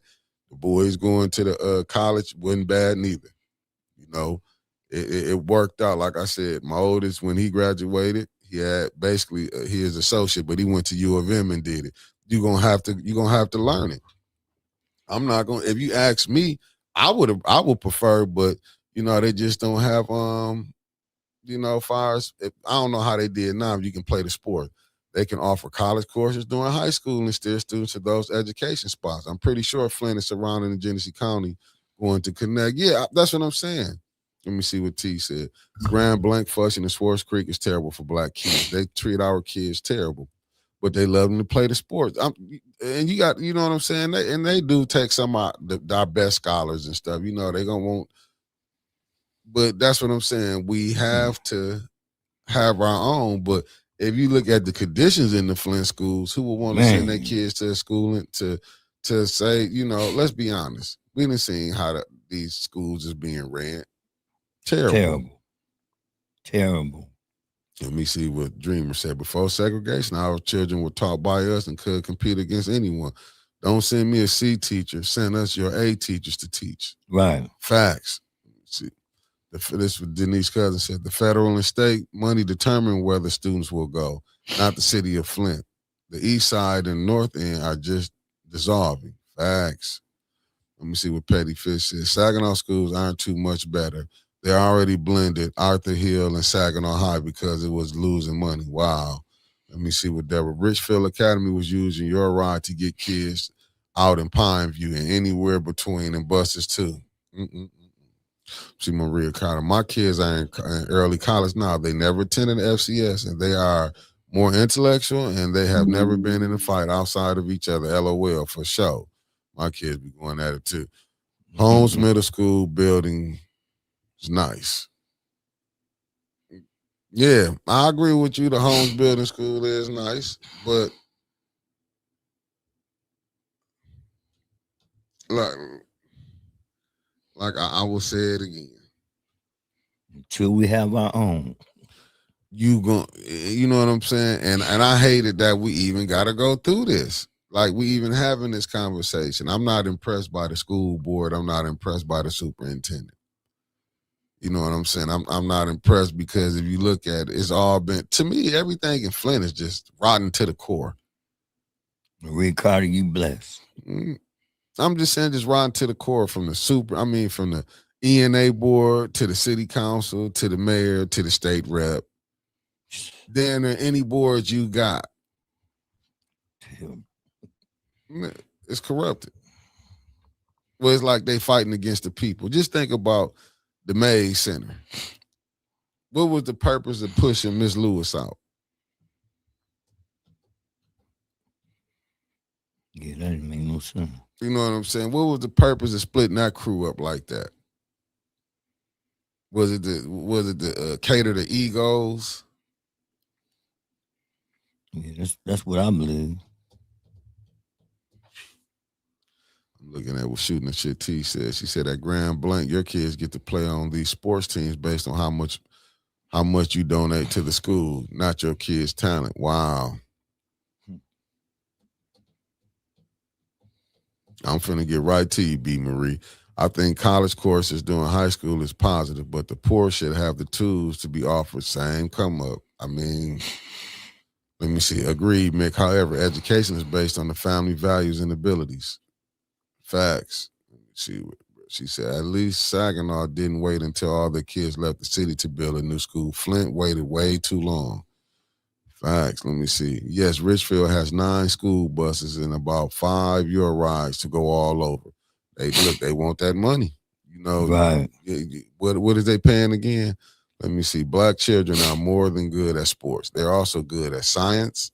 The boys going to the college wasn't bad neither. You know, it worked out. Like I said, my oldest, when he graduated, he had basically his associate, but he went to U of M and did it. You're gonna have to learn it. I'm not gonna. If you ask me, I would prefer, but they just don't have far as I don't know how they did now. If you can play the sport, they can offer college courses during high school and steer students to those education spots. I'm pretty sure Flint is surrounding the Genesee County going to connect. Yeah, that's what I'm saying. Let me see what T said. Grand Blanc, Flushing, and Swartz Creek is terrible for black kids. They treat our kids terrible, but they love them to play the sports. And you got, you know what I'm saying? They do take some of our best scholars and stuff. They gonna want, but that's what I'm saying. We have to have our own. But if you look at the conditions in the Flint schools, who would want to send their man, kids to school and to say, let's be honest, we didn't see how these schools is being ran. Terrible. terrible, terrible. Let me see what Dreamer said. Before segregation, our children were taught by us and could compete against anyone. Don't send me a C teacher. Send us your A teachers to teach. Right. Facts. See, this what Denise Cousin said. The federal and state money determine where the students will go, not the city of Flint. The east side and north end are just dissolving. Facts. Let me see what Petty Fish says. Saginaw schools aren't too much better. They're already blended Arthur Hill and Saginaw High because it was losing money. Wow. Let me see what Deborah. Richfield Academy was using your ride to get kids out in Pineview and anywhere between and buses too. Mm-mm. See Maria Carter. My kids are in early college now. They never attended the FCS and they are more intellectual and they have never been in a fight outside of each other. LOL for sure. My kids be going at it too. Holmes Middle School building is nice. Yeah, I agree with you. The Holmes Building School is nice, but like, I will say it again. Until we have our own. You know what I'm saying? And I hated that we even got to go through this. Like we even having this conversation. I'm not impressed by the school board. I'm not impressed by the superintendent. You know what I'm saying? I'm not impressed because if you look at it, it's all been to me. Everything in Flint is just rotten to the core. Marie Carter, you blessed. Mm, I'm just saying, just rotten to the core from from the ENA board to the city council to the mayor to the state rep. Then any boards you got, it's corrupted. Well, it's like they fighting against the people. Just think about the Mays Center. What was the purpose of pushing Miss Lewis out? Yeah, that didn't make no sense. You know what I'm saying? What was the purpose of splitting that crew up like that? Was it the cater to egos? Yeah, that's what I believe. Looking at what Shooting the Shit T said. She said at Grand Blank, your kids get to play on these sports teams based on how much you donate to the school, not your kids' talent. Wow. I'm finna get right to you, B. Marie. I think college courses during high school is positive, but the poor should have the tools to be offered same come up. I mean, let me see. Agreed, Mick. However, education is based on the family values and abilities. Facts. Let me see. She said, at least Saginaw didn't wait until all the kids left the city to build a new school. Flint waited way too long. Facts. Let me see. Yes, Richfield has 9 school buses and about 5 Euro rides to go all over. They want that money. You know, Right. what is they paying again? Let me see. Black children are more than good at sports. They're also good at science,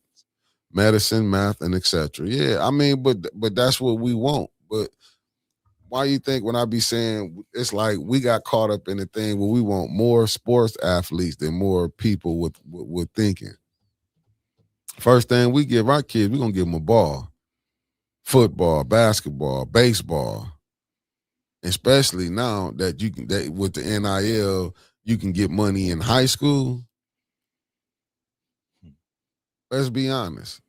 medicine, math, and etc. Yeah, I mean, but that's what we want. But why you think when I be saying it's like we got caught up in the thing where we want more sports athletes than more people with thinking. First thing we give our kids, we're gonna give them a ball. Football, basketball, baseball. Especially now that you can that with the NIL, you can get money in high school. Let's be honest.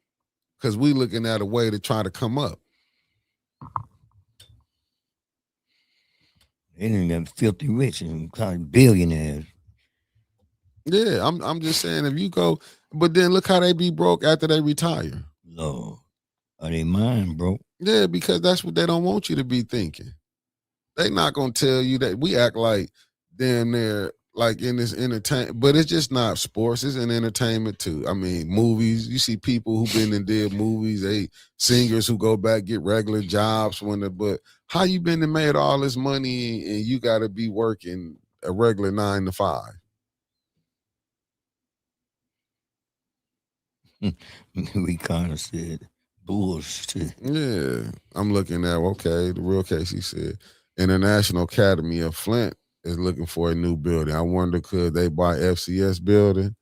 Because we looking at a way to try to come up. They didn't get filthy rich and kind of billionaires. Yeah, I'm just saying if you go, but then look how they be broke after they retire. Lord, are they mind, bro? Yeah, because that's what they don't want you to be thinking. They not gonna tell you that. We act like damn near like in this entertainment, but it's just not sports. It's an entertainment too. I mean, movies. You see people who been and did movies. They singers who go back get regular jobs when they. But how you been and made all this money and you got to be working a regular 9 to 5? We kind of said bullshit. Yeah, I'm looking at okay. The real case, he said, International Academy of Flint is looking for a new building. I wonder could they buy FCS building?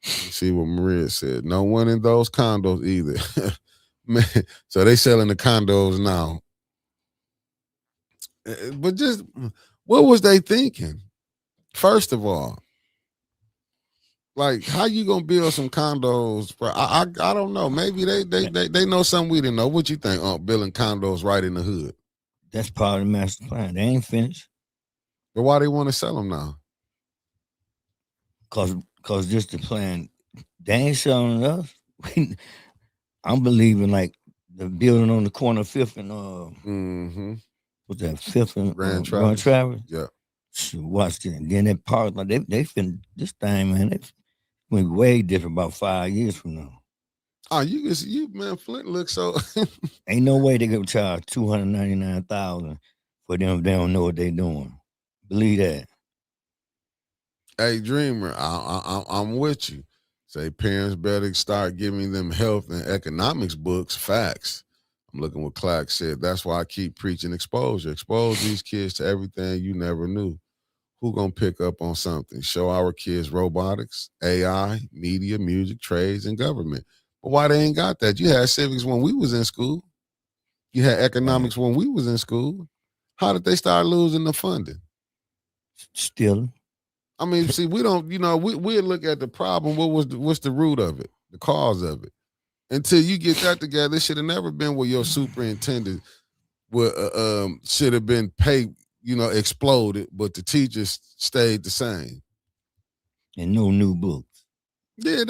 See what Maria said. No one in those condos either. Man, so they selling the condos now. But just what was they thinking? First of all, like how you gonna build some condos? I don't know. Maybe they know something we didn't know. What you think? Building condos right in the hood. That's part of the master plan. They ain't finished. But why they want to sell them now? Cause just the plan. They ain't selling us. I'm believing like the building on the corner of Fifth and what's that, Fifth and Grand Traverse? Yeah. Watch it. And then that part like they finna this thing, man, they went way different about 5 years from now. Oh, you man, Flint looks so Ain't no way they gonna charge $299,000 for them if they don't know what they doing. Believe that. Hey, Dreamer, I'm with you. Say parents better start giving them health and economics books. Facts. I'm looking what Clark said. That's why I keep preaching exposure. Expose these kids to everything you never knew. Who gonna pick up on something? Show our kids robotics, AI, media, music, trades, and government. But why they ain't got that? You had civics when we was in school. You had economics when we was in school. How did they start losing the funding? Still. I mean, see, we don't, we look at the problem. What's the root of it? The cause of it. Until you get that together, it should have never been where your superintendent should have been paid, exploded, but the teachers stayed the same. And no new books. Yeah,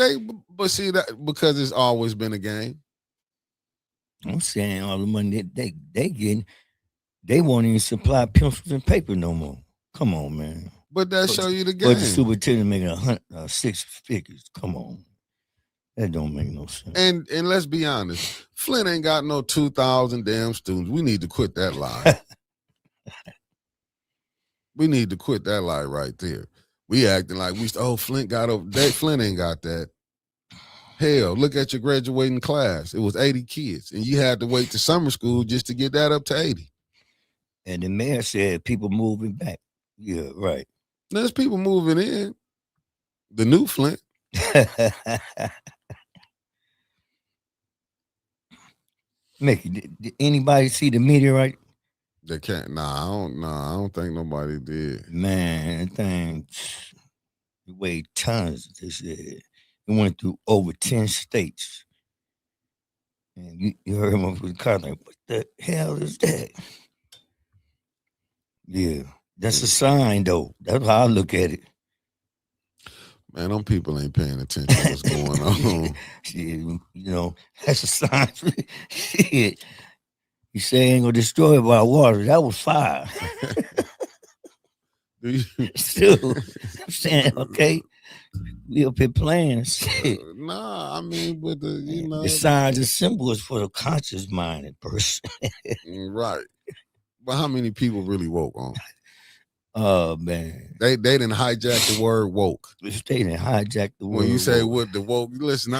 but see that because it's always been a game. I'm saying all the money they getting, they won't even supply pencils and paper no more. Come on, man. But that show you the game. But the superintendent making 6 figures. Come on. That don't make no sense. And let's be honest, Flint ain't got no 2,000 damn students. We need to quit that lie. We need to quit that lie right there. We acting like Flint got over. Flint ain't got that. Hell, look at your graduating class. It was 80 kids, and you had to wait to summer school just to get that up to 80. And the mayor said people moving back. Yeah, right. There's people moving in. The new Flint. Mickey, did anybody see the meteorite They can't. I don't think nobody did. Man, that thing it weighed tons. They said it went through over 10 states. And you heard him over the car like, what the hell is that? Yeah. That's a sign though. That's how I look at it. Man, them people ain't paying attention to what's going on. Shit, that's a sign. Shit. You say ain't gonna destroy it by water. That was fire. Still, I'm saying, okay, we up here playing shit. Nah, I mean, but The signs and symbols for the conscious minded person. Right. But how many people really woke on? Oh man, they didn't hijack the word woke. They didn't hijack the word. When you say what the woke, listen,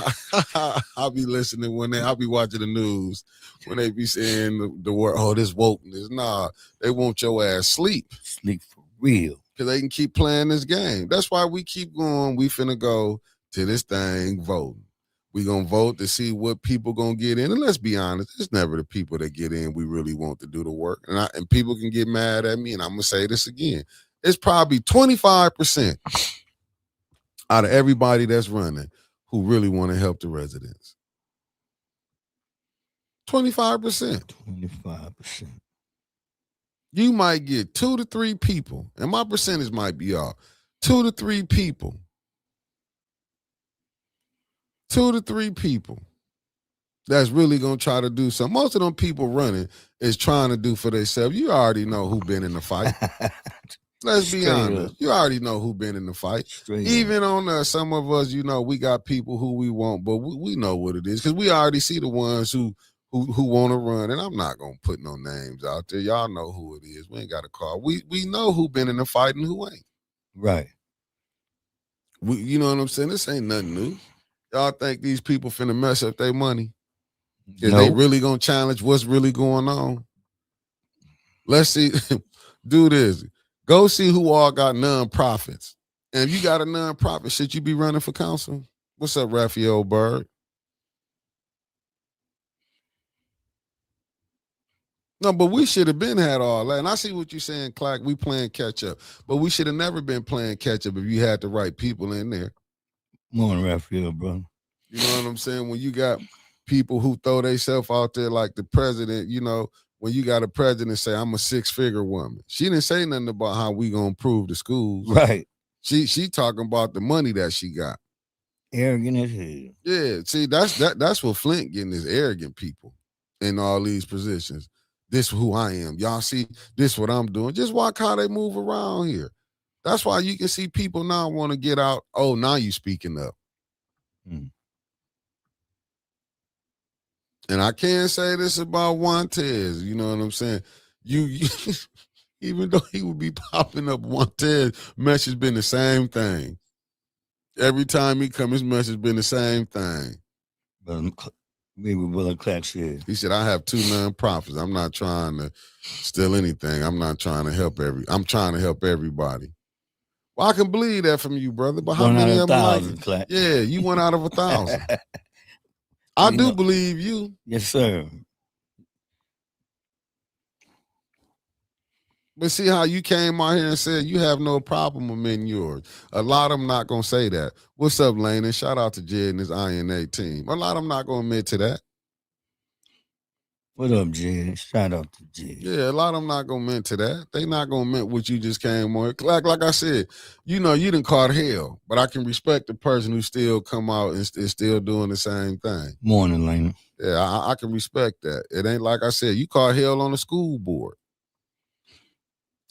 I'll be listening I'll be watching the news when they be saying the word, oh, this wokeness. Nah, they want your ass sleep for real, because they can keep playing this game. That's why we keep going. We finna go to this thing voting. We gonna vote to see what people gonna get in. And let's be honest, it's never the people that get in we really want to do the work. And people can get mad at me, and I'm gonna say this again. It's probably 25% out of everybody that's running who really want to help the residents. 25%. 25%. You might get 2 to 3 people, and my percentage might be off. 2 to 3 people. 2 to 3 people that's really going to try to do something. Most of them people running is trying to do for themselves. You already know who been in the fight. Let's be honest. You already know who been in the fight. Even on some of us, we got people who we want, but we know what it is because we already see the ones who want to run. And I'm not going to put no names out there. Y'all know who it is. We ain't got to call. We know who been in the fight and who ain't. Right. You know what I'm saying? This ain't nothing new. Y'all think these people finna mess up their money? Is they really gonna challenge what's really going on? Let's see. Do this. Go see who all got nonprofits. And if you got a nonprofit, should you be running for council? What's up, Raphael Bird? No, but we should have been had all that. And I see what you're saying, Clark. We playing catch up. But we should have never been playing catch up if you had the right people in there. Morning, Raphael, bro. You know what I'm saying? When you got people who throw themselves out there like the president, when you got a president say, I'm a 6-figure woman. She didn't say nothing about how we gonna improve the schools. Right. She talking about the money that she got. Arrogant as hell. Yeah, see, that's what Flint getting is arrogant people in all these positions. This is who I am. Y'all see, this is what I'm doing. Just watch how they move around here. That's why you can see people now want to get out. Oh, now you speaking up. And I can't say this about Montez. You know what I'm saying? You even though he would be popping up, Montez message been the same thing. Every time he come, his message been the same thing. He said, I have 2 nonprofits. I'm not trying to steal anything. I'm not trying to help I'm trying to help everybody. Well, I can believe that from you, brother. But how many of them like it? Yeah, you 1 out of 1,000. I do believe you. Yes, sir. But see how you came out here and said you have no problem amending yours. A lot of them not going to say that. What's up, Lane? And shout out to Jed and his INA team. A lot of them not going to admit to that. What up, Jed? Shout out to Jed. Yeah, a lot of them not going to admit to that. They not going to admit what you just came on. Like I said, you done caught hell. But I can respect the person who still come out and is still doing the same thing. Morning, Lane. Yeah, I can respect that. It ain't like I said, you caught hell on the school board.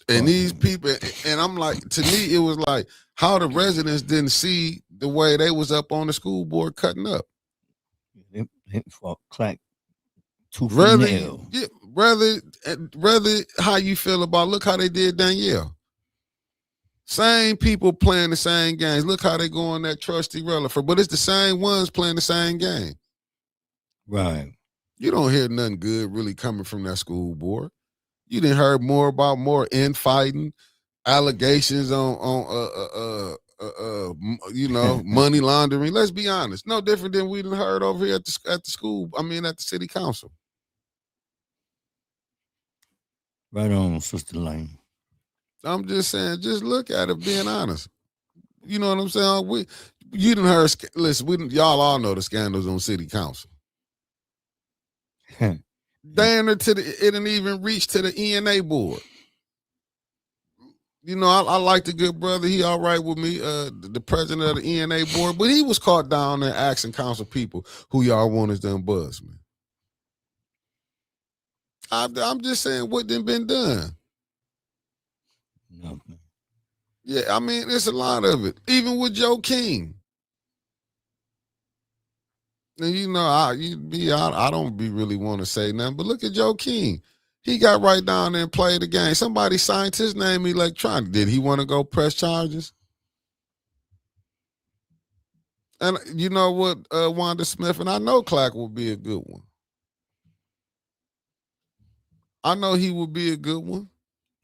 And these people, and I'm like, to me, it was like how the residents didn't see the way they was up on the school board cutting up. They fought Clack tooth and nail. Yeah, rather how you feel about, look how they did Danielle. Same people playing the same games. Look how they go on that trusty Rutherford, but it's the same ones playing the same game. Right. You don't hear nothing good really coming from that school board. You didn't heard more infighting, allegations on money laundering. Let's be honest. No different than we done heard over here at the school. I mean, at the city council. Right on, Sister Lane. I'm just saying, just look at it, being honest. You know what I'm saying? You done heard, listen, y'all all know the scandals on city council. Damn it didn't even reach to the ENA board. You know, I like the good brother. He all right with me, the president of the ENA board, but he was caught down there asking council people who y'all want as the ombudsman. I'm just saying what done been done. Nothing. Yeah, I mean, it's a lot of it. Even with Joe King. And you know, I don't be really want to say nothing, but look at Joe King. He got right down there and played the game. Somebody signed his name electronic. Did he want to go press charges? And you know what, Wanda Smith, and I know Clack will be a good one. I know he would be a good one.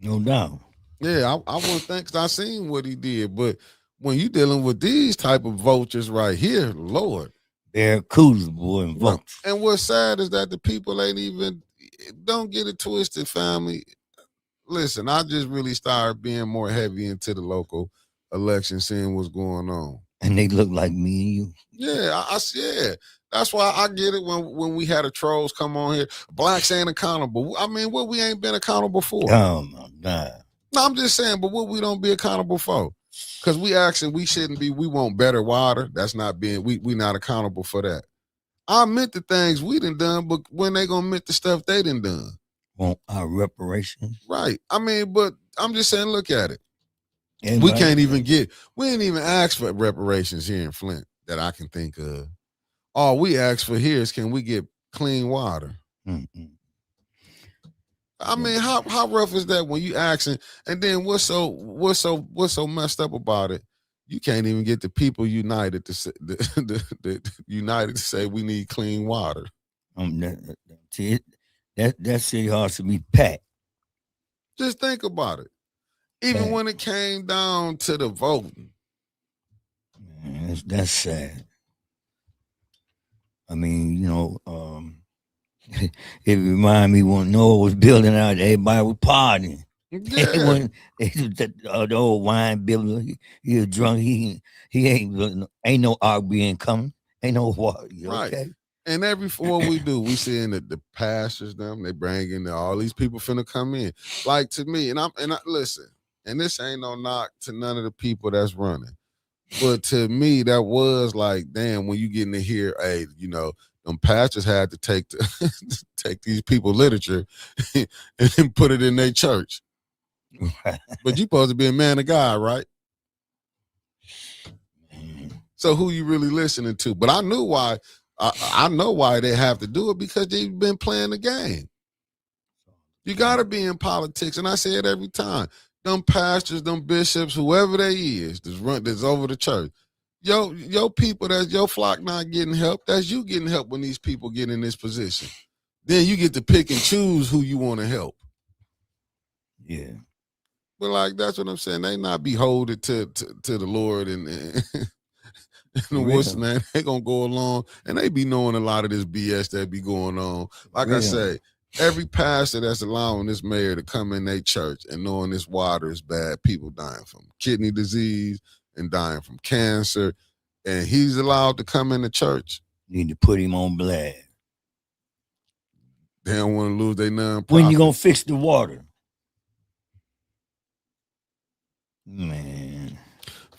No doubt. Yeah, I wouldn't think, because I seen what he did. But when you dealing with these type of vultures right here, Lord. Barracudas, boy, and vultures. And what's sad is that the people ain't even, don't get it twisted, family. Listen, I just really started being more heavy into the local election, seeing what's going on. And they look like me and you. Yeah, yeah. That's why I get it when we had the trolls come on here. Blacks ain't accountable. I mean, what we ain't been accountable for? Oh my God. No, I'm just saying, but what we don't be accountable for? Because we shouldn't be. We want better water. That's not being. We not accountable for that. I meant the things we done, but when they gonna admit the stuff they done? Want our reparations? Right. I mean, but I'm just saying, look at it. And we can't even we ain't even ask for reparations here in Flint that I can think of. All we ask for here is, can we get clean water? Mm-hmm. I mean, how rough is that when you asking? And then what's so messed up about it? You can't even get the people united to say, the united to say we need clean water. That city hall should be packed. Just think about it. Even when it came down to the voting. Man, that's sad. I mean, you know, it reminded me when Noah was building out, everybody was partying. Yeah. The old wine builder, he was drunk. He ain't no RB coming. Ain't no water. Right. Okay. And what we do, we seeing the pastors, they bring in all these people finna come in. Like, to me, and I listen, and this ain't no knock to none of the people that's running. But to me, that was like, damn, when you getting to hear, hey, you know, them pastors had to take take these people literature and put it in their church. But you supposed to be a man of God, right? So who you really listening to? But I knew why. I know why they have to do it, because they've been playing the game. You got to be in politics, and I say it every time. Them pastors, them bishops, whoever they is, that's over the church. Your people, that's your flock not getting help. That's you getting help when these people get in this position. Then you get to pick and choose who you want to help. Yeah. But like, that's what I'm saying. They not beholden to the Lord and the what's man. They gonna go along, and they be knowing a lot of this BS that be going on. Like I say, every pastor that's allowing this mayor to come in their church and knowing this water is bad, people dying from kidney disease and dying from cancer, and he's allowed to come in the church. You need to put him on blast. They don't want to lose their nonprofit. When you gonna fix the water? Man.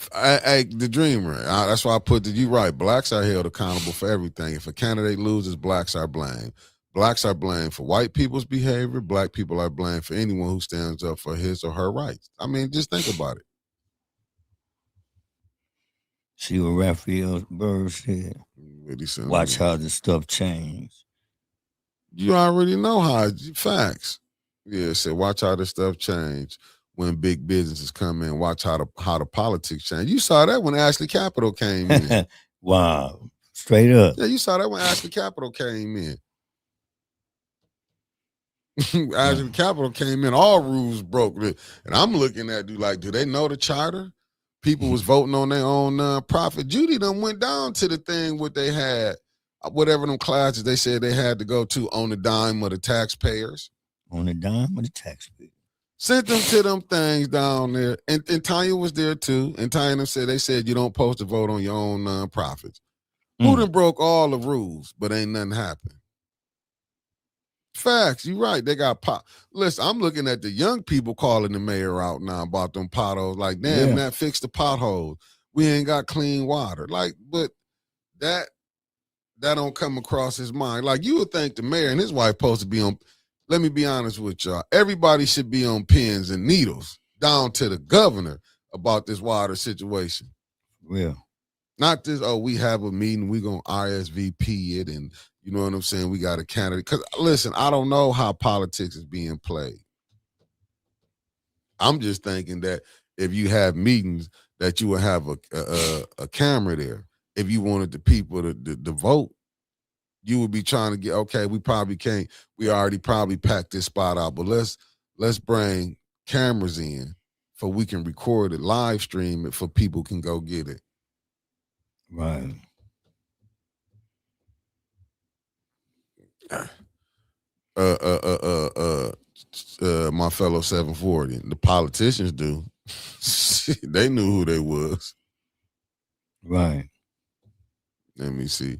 The dreamer. That's why I put you right. Blacks are held accountable for everything. If a candidate loses, blacks are blamed. Blacks are blamed for white people's behavior. Black people are blamed for anyone who stands up for his or her rights. I mean, just think about it. See what Raphael Burr said? Watch how the stuff change. You already know how. Facts. Yeah, said watch how the stuff change when big businesses come in. Watch how the politics change. You saw that when Ashley Capital came in. Wow. Straight up. Yeah, you saw that when Ashley Capital came in. Ashley Capital came in, all rules broke. And I'm looking at you like, do they know the charter? People was voting on their own nonprofit. Judy done went down to the thing what they had, whatever them classes they said they had to go to on the dime of the taxpayers. On the dime of the taxpayer. Sent them to them things down there. And Tanya was there too. And Tanya said, they said you don't supposed to vote on your own nonprofits. Who done broke all the rules, but ain't nothing happened? Facts, you right. They got pot. Listen, I'm looking at the young people calling the mayor out now about them potholes. Like, damn, that fix the potholes. We ain't got clean water. Like, but that don't come across his mind. Like, you would think the mayor and his wife supposed to be on. Let me be honest with y'all. Everybody should be on pins and needles down to the governor about this water situation. Yeah. Not this, we have a meeting, we going to RSVP it, and you know what I'm saying, we got a candidate. Because, listen, I don't know how politics is being played. I'm just thinking that if you have meetings, that you would have a camera there. If you wanted the people to vote, you would be trying to get, okay, we probably can't, we already probably packed this spot out, but let's bring cameras in so we can record it, live stream it, for people can go get it. Right. My fellow 740. The politicians do. They knew who they was. Right. Let me see.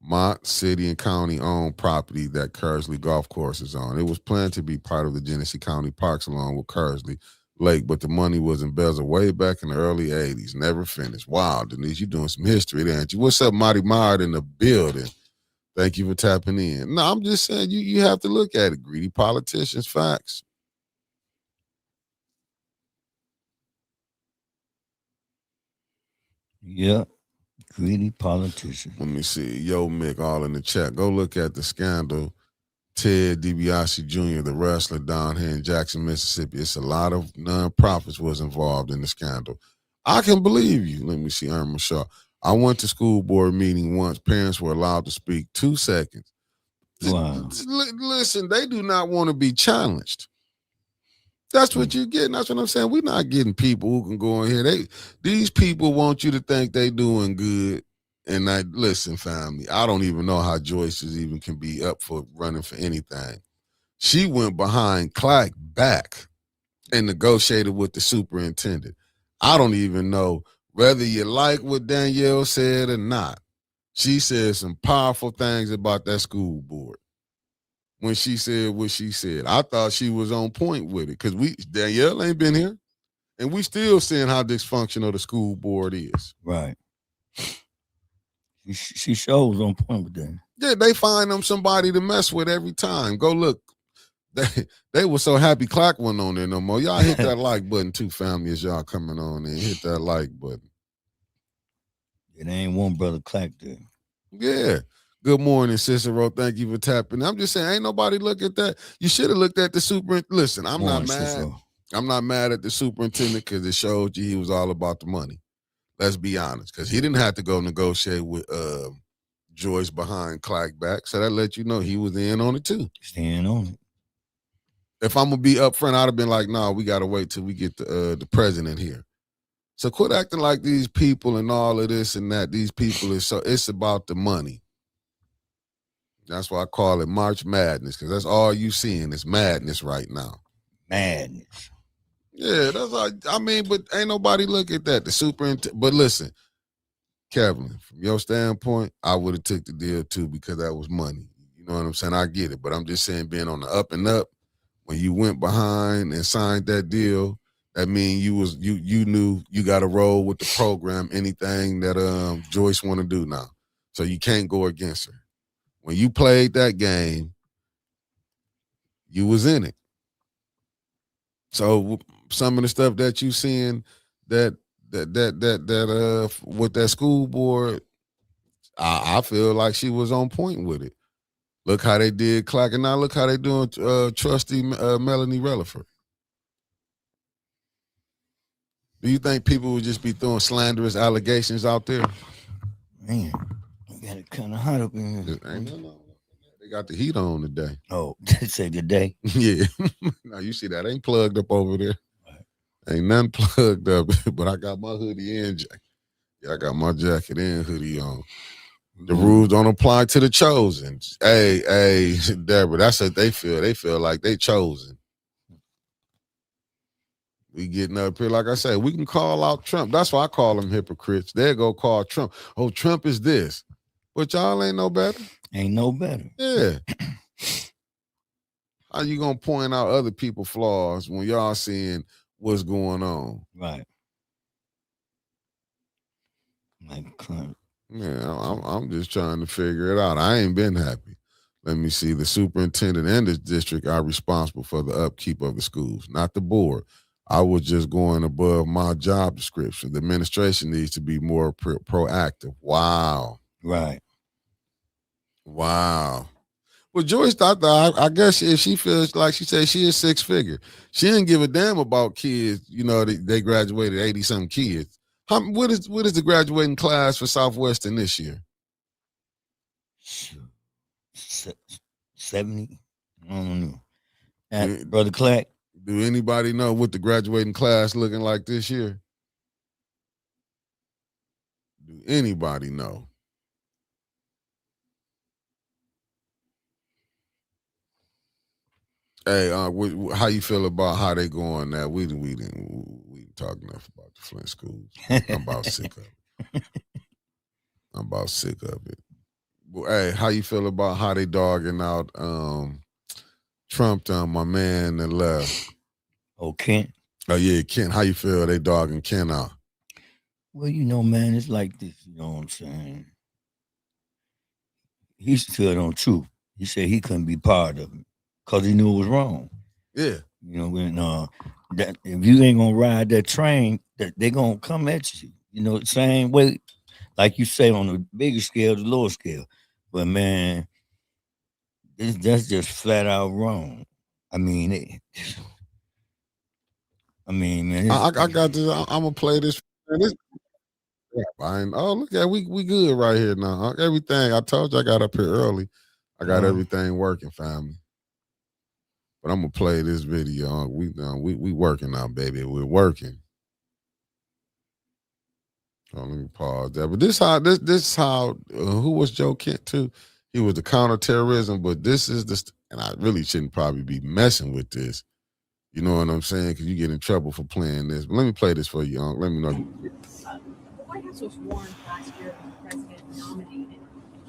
Mott City and County owned property that Kersley Golf Course is on. It was planned to be part of the Genesee County Parks along with Kersley Lake, but the money was embezzled way back in the early 80s. Never finished. Wow, Denise, you doing some history there, ain't you? What's up, Marty Mard in the building? Thank you for tapping in. No, I'm just saying you have to look at it. Greedy politicians, facts. Yeah. Greedy politicians. Let me see. Yo, Mick, all in the chat. Go look at the scandal. Ted DiBiase Jr., the wrestler down here in Jackson, Mississippi. It's a lot of nonprofits was involved in the scandal. I can believe you. Let me see, Irma Shaw. I went to school board meeting once. Parents were allowed to speak 2 seconds. Wow. Listen, they do not want to be challenged. That's what you're getting. That's what I'm saying. We're not getting people who can go in here. These people want you to think they doing good. And listen, family, I don't even know how Joyce even can be up for running for anything. She went behind Clark back and negotiated with the superintendent. I don't even know whether you like what Danielle said or not. She said some powerful things about that school board. When she said what she said, I thought she was on point with it because Danielle ain't been here, and we still seeing how dysfunctional the school board is. Right. She shows on point with that. Yeah, they find them somebody to mess with every time. Go look. They were so happy Clark wasn't on there no more. Y'all hit that like button too, family, as y'all coming on in. Hit that like button. It ain't one brother Clark there. Yeah. Good morning, Cicero. Thank you for tapping. I'm just saying, ain't nobody look at that. You should have looked at the superintendent. Listen, I'm not mad. Cicero. I'm not mad at the superintendent because it showed you he was all about the money. Let's be honest, because he didn't have to go negotiate with Joyce behind Clark back. So that let you know he was in on it too. Staying on it. If I'm gonna be upfront, I'd have been like, no, we gotta wait till we get the president here. So quit acting like these people and all of this and that. These people it's about the money. That's why I call it March Madness, because that's all you seeing is madness right now. Madness. Yeah, that's like, but ain't nobody look at that. The superintendent. But listen, Kevin, from your standpoint, I would have took the deal too because that was money. You know what I'm saying? I get it, but I'm just saying, being on the up and up, when you went behind and signed that deal, that means you knew you got to roll with the program. Anything that Joyce want to do now, so you can't go against her. When you played that game, you was in it. So some of the stuff that you seeing that with that school board, I feel like she was on point with it. Look how they did Clark, and now look how they doing trustee Melanie Relaford. Do you think people would just be throwing slanderous allegations out there? Man, you got it kind of hot up in here. No. They got the heat on today. Oh, say today? Yeah. Now you see that ain't plugged up over there. Right. Ain't nothing plugged up, but I got my hoodie and jacket. Yeah, I got my jacket and hoodie on. The rules don't apply to the chosen. Hey, Deborah, that's what they feel. They feel like they chosen. We getting up here, like I said, we can call out Trump. That's why I call them hypocrites. They go call Trump. Oh, Trump is this. But y'all ain't no better. Ain't no better. Yeah. How you gonna point out other people's flaws when y'all seeing what's going on? Right. Like, yeah, I'm just trying to figure it out. I ain't been happy. Let me see. The superintendent and the district are responsible for the upkeep of the schools, not the board. I was just going above my job description. The administration needs to be more proactive. Wow. Right. Wow. Well, Joyce, I guess if she feels like she said she is 6-figure, she didn't give a damn about kids. You know, they graduated 80-something kids. What is the graduating class for Southwestern this year? 70. I don't know. Brother Clack. Do anybody know what the graduating class looking like this year? Do anybody know? Hey, how you feel about how they going now? We didn't talk enough about the Flint schools. I'm about sick of it. I'm about sick of it. Well, hey, how you feel about how they dogging out Trump, my man that left? Oh, Kent. Oh yeah, Kent. How you feel they dogging Kent out? Well, you know, man, it's like this. You know what I'm saying? He stood on truth. He said he couldn't be part of it because he knew it was wrong. Yeah. You know, when that if you ain't gonna ride that train, that they're gonna come at you. You know, the same way, like you say, on the bigger scale, the lower scale. But man, that's just flat out wrong. I mean, man. I got this. I'm gonna play this. Fine. Oh, look at we good right here now. Everything I told you, I got up here early. I got everything working, family. But I'm gonna play this video. We working now, baby. We're working. So let me pause that. But this how who was Joe Kent too? He was the counterterrorism, but this is and I really shouldn't probably be messing with this. You know what I'm saying? Because you get in trouble for playing this. But let me play this for you, Let me know. The White House was warned last year when the president nominated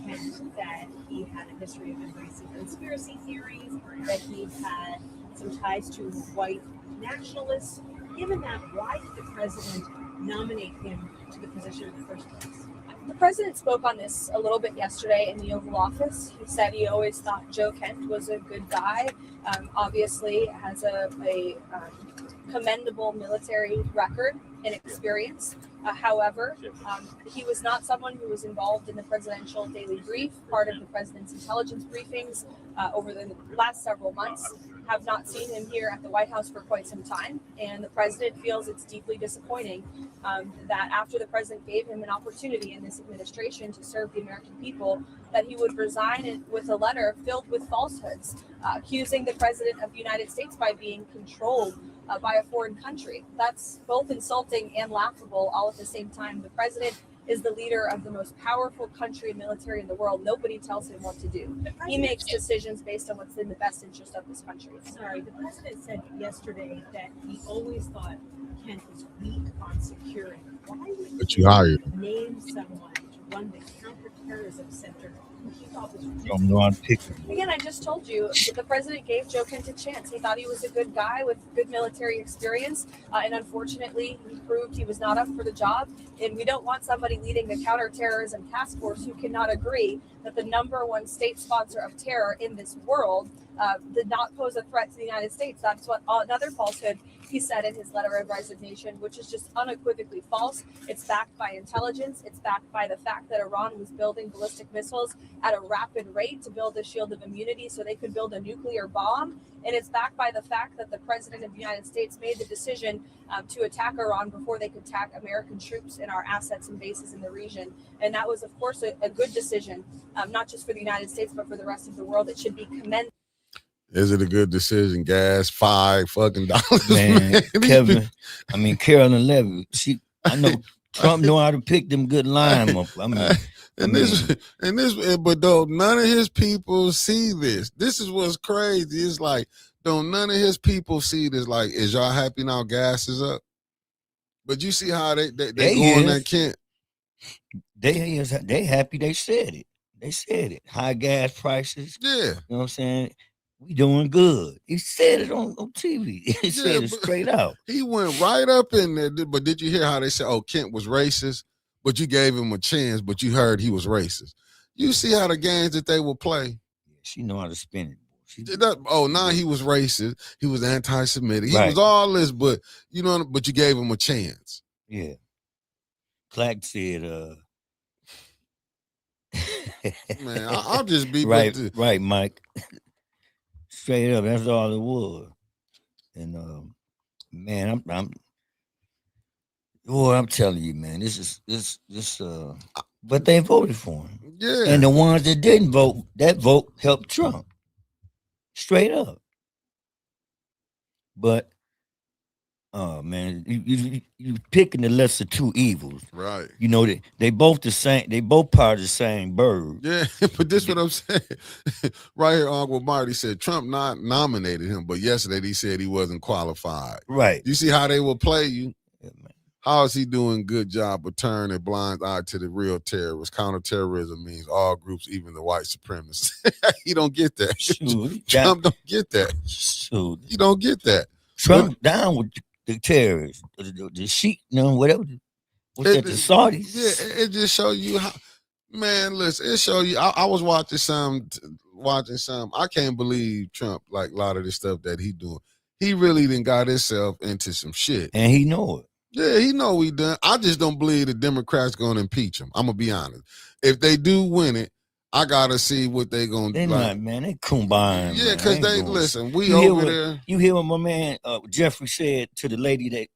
Kent that he had a history of embracing conspiracy theories, that he had some ties to white nationalists. Given that, why did the president nominate him to the position in the first place? The president spoke on this a little bit yesterday in the Oval Office. He said he always thought Joe Kent was a good guy. Obviously, has a commendable military record and experience. However, he was not someone who was involved in the presidential daily brief, part of the president's intelligence briefings over the last several months. Have not seen him here at the White House for quite some time, and the president feels it's deeply disappointing that after the president gave him an opportunity in this administration to serve the American people, that he would resign with a letter filled with falsehoods, accusing the president of the United States by being controlled by a foreign country. That's both insulting and laughable all at the same time. The president is the leader of the most powerful country and military in the world. Nobody tells him what to do. He makes decisions based on what's in the best interest of this country. Sorry, the president said yesterday that he always thought Kent was weak on security. Why would you hired name someone to run the counterterrorism center who he thought was Again, I just told you, the president gave Joe Kent a chance. He thought he was a good guy with good military experience, and unfortunately, he proved he was not up for the job. And we don't want somebody leading the counterterrorism task force who cannot agree that the #1 state sponsor of terror in this world did not pose a threat to the United States. That's what another falsehood he said in his letter of resignation, which is just unequivocally false. It's backed by intelligence. It's backed by the fact that Iran was building ballistic missiles at a rapid rate to build a shield of immunity so they could build a nuclear bomb. And it's backed by the fact that the president of the United States made the decision to attack Iran before they could attack American troops and our assets and bases in the region. And that was, of course, a good decision, not just for the United States, but for the rest of the world. It should be commended. Is it a good decision? Gas, $5 fucking. Man, Kevin, Carolyn Levy. I know Trump know how to pick them good linemen. And but though none of his people see this. This is what's crazy. It's like, don't none of his people see this. Like, is y'all happy now? Gas is up. But you see how they go on that Kent. They happy. They said it. They said it. High gas prices. Yeah. You know what I'm saying? We doing good. He said it on TV. He said it straight out. He went right up in there. But did you hear how they said, oh, Kent was racist, but you gave him a chance, but you heard he was racist? You see how the games that they will play? She know how to spin it. Now he was racist. He was anti-Semitic. He was all this, but but you gave him a chance. Yeah. Clark said, man, I'll just be right, Mike. Straight up, that's all it was. And man, I'm telling you, man, this but they voted for him. Yeah. And the ones that didn't vote, that vote helped Trump. Straight up. But man, you picking the lesser two evils. Right. You know, they both the same, they both part of the same bird. Yeah, but this is what I'm saying. Right here, Uncle Marty said Trump not nominated him, but yesterday he said he wasn't qualified. Right. You see how they will play you? Yeah, man. How is he doing a good job of turning a blind eye to the real terrorists? Counterterrorism means all groups, even the white supremacists. He don't get that. Shoot, Trump don't get that. Shoot. You don't get that. Trump down with the terrorists, the sheep, whatever. What's that, the Saudis? Yeah, it just show you how. Man, listen, it show you. I was watching some. I can't believe Trump, like a lot of the stuff that he doing. He really done got himself into some shit, and he know it. Yeah, he know he done. I just don't believe the Democrats gonna impeach him. I'm gonna be honest. If they do win it, I gotta see what they gonna do. They not, man. They combine. Yeah, because they listen. We you over there. You hear what my man Jeffrey said to the lady that,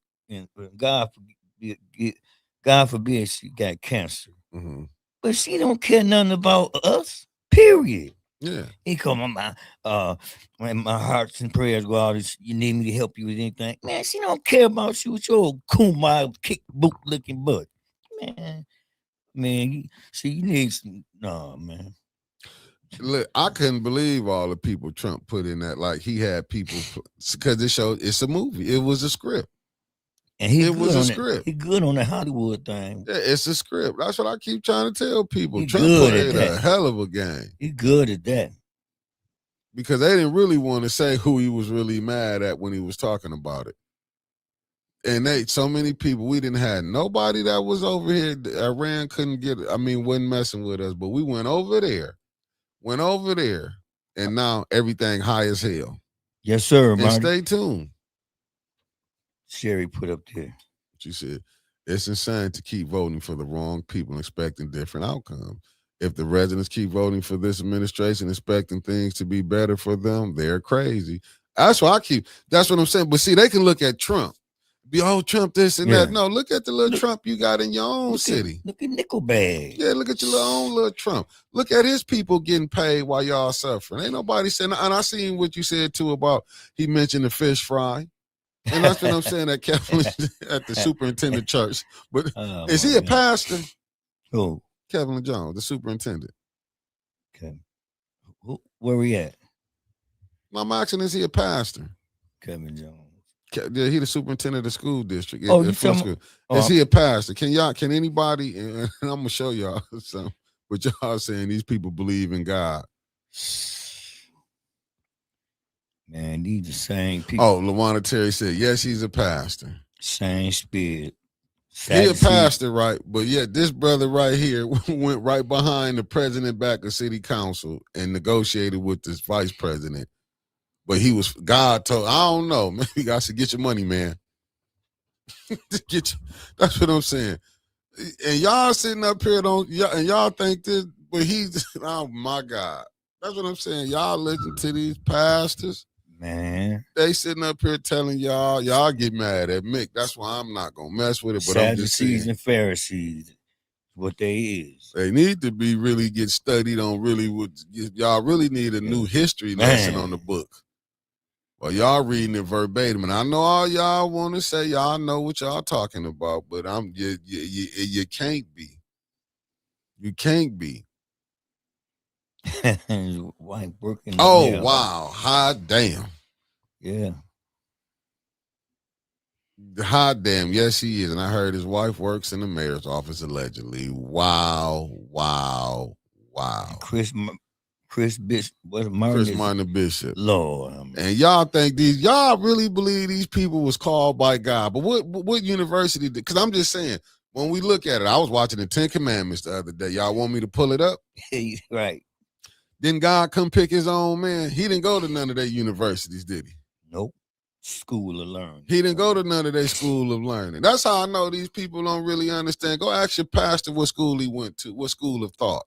God forbid she got cancer, but she don't care nothing about us. Period. Yeah. He come on my hearts and prayers go out. You need me to help you with anything, man. She don't care about you with your kumbaya kick boot looking butt, man. Man, you need some. No, man. Look, I couldn't believe all the people Trump put in that. Like he had people because it showed it's a movie. It was a script. And it was a script. He good on the Hollywood thing. Yeah, it's a script. That's what I keep trying to tell people. He Trump good played at a hell of a game. He good at that. Because they didn't really want to say who he was really mad at when he was talking about it. And so many people, we didn't have nobody that was over here. Iran couldn't get it. I mean, wasn't messing with us, but we went over there, and now everything high as hell. Yes, sir, and stay tuned. Sherry put up there. She said, it's insane to keep voting for the wrong people and expecting different outcomes. If the residents keep voting for this administration, expecting things to be better for them, they're crazy. That's what I'm saying. But see, they can look at Trump. Behold, Trump this and that. No, look at the little Trump you got in your own city. Look at Nickelback. Yeah, look at your own little Trump. Look at his people getting paid while y'all suffering. Ain't nobody saying, and I seen what you said too about, he mentioned the fish fry. And that's what I'm saying at Kevin, at the superintendent church. But is he a pastor? Who? Kevin Jones, the superintendent. Okay. Where we at? I'm asking, is he a pastor? Kevin Jones. Yeah, he the superintendent of the school district. Oh, you is he a pastor? Can anybody, and I'm going to show y'all something, but y'all saying these people believe in God. Man, these the same people. Oh, LaWanna Terry said, yes, he's a pastor. Same spirit. He a pastor, right? But yet this brother right here went right behind the president back of city council and negotiated with this vice president. But God told, I don't know, maybe you guys should get your money, man. That's what I'm saying. And y'all sitting up here, and y'all think this, but oh my God. That's what I'm saying. Y'all listen to these pastors. Man, they sitting up here telling y'all get mad at Mick. That's why I'm not gonna mess with it. But I'm just saying, Sadducees and Pharisees, what they is. They need to be really get studied on. Y'all really need a new history lesson on the book. Well, y'all reading it verbatim, and I know all y'all want to say y'all know what y'all talking about, but you can't be. You can't be. And his wife working. Oh, wow. Hot damn. Yeah. Hot damn. Yes, he is. And I heard his wife works in the mayor's office allegedly. Wow. Chris Bishop was Martin. Chris Martin Bishop. Lord. And y'all think y'all really believe these people was called by God. But what university did? Because I'm just saying, when we look at it, I was watching the 10 Commandments the other day. Y'all want me to pull it up? Right. Didn't God come pick his own man? He didn't go to none of their universities, did he? Nope. School of learning. He didn't go to none of their school of learning. That's how I know these people don't really understand. Go ask your pastor what school he went to, what school of thought.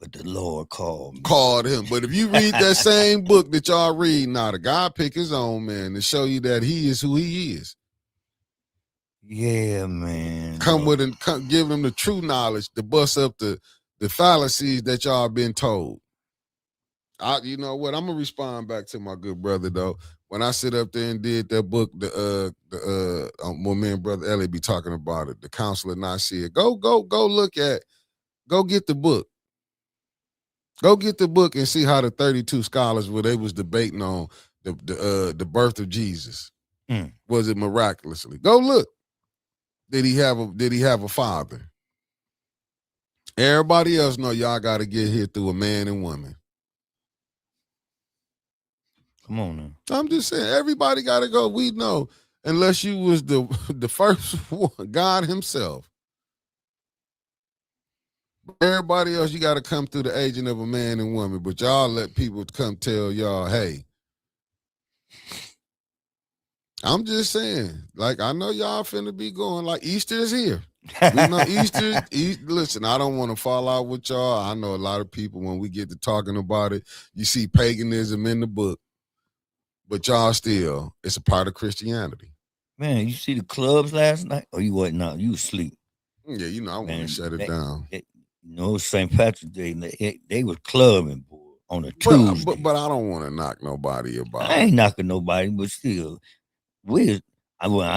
But the Lord called him. But if you read that same book that y'all read, now the God pick his own man to show you that he is who he is. Yeah, man. Give them the true knowledge to bust up the fallacies that y'all been told. You know what? I'm gonna respond back to my good brother though. When I sit up there and did that book, when me and Brother Elliot be talking about it, the Council of Nicaea. Go get the book. Go get the book and see how the 32 scholars where they was debating on the birth of Jesus. Was it miraculously? Go look. Did he have a father? Everybody else know y'all got to get here through a man and woman. Come on now. I'm just saying, everybody got to go. We know, unless you was the first one, God himself. Everybody else, you got to come through the agent of a man and woman. But y'all let people come tell y'all, hey. I'm just saying, like, I know y'all finna be going, like, Easter is here. We know Easter, listen, I don't want to fall out with y'all. I know a lot of people, when we get to talking about it, you see paganism in the book. But y'all still, it's a part of Christianity. Man, you see the clubs last night? Or you wasn't out? You was asleep. Yeah, you know, I want to shut it down. St. Patrick's Day, they was clubbing, boy, on a Tuesday. But I don't want to knock nobody about it. I ain't knocking nobody, but still, I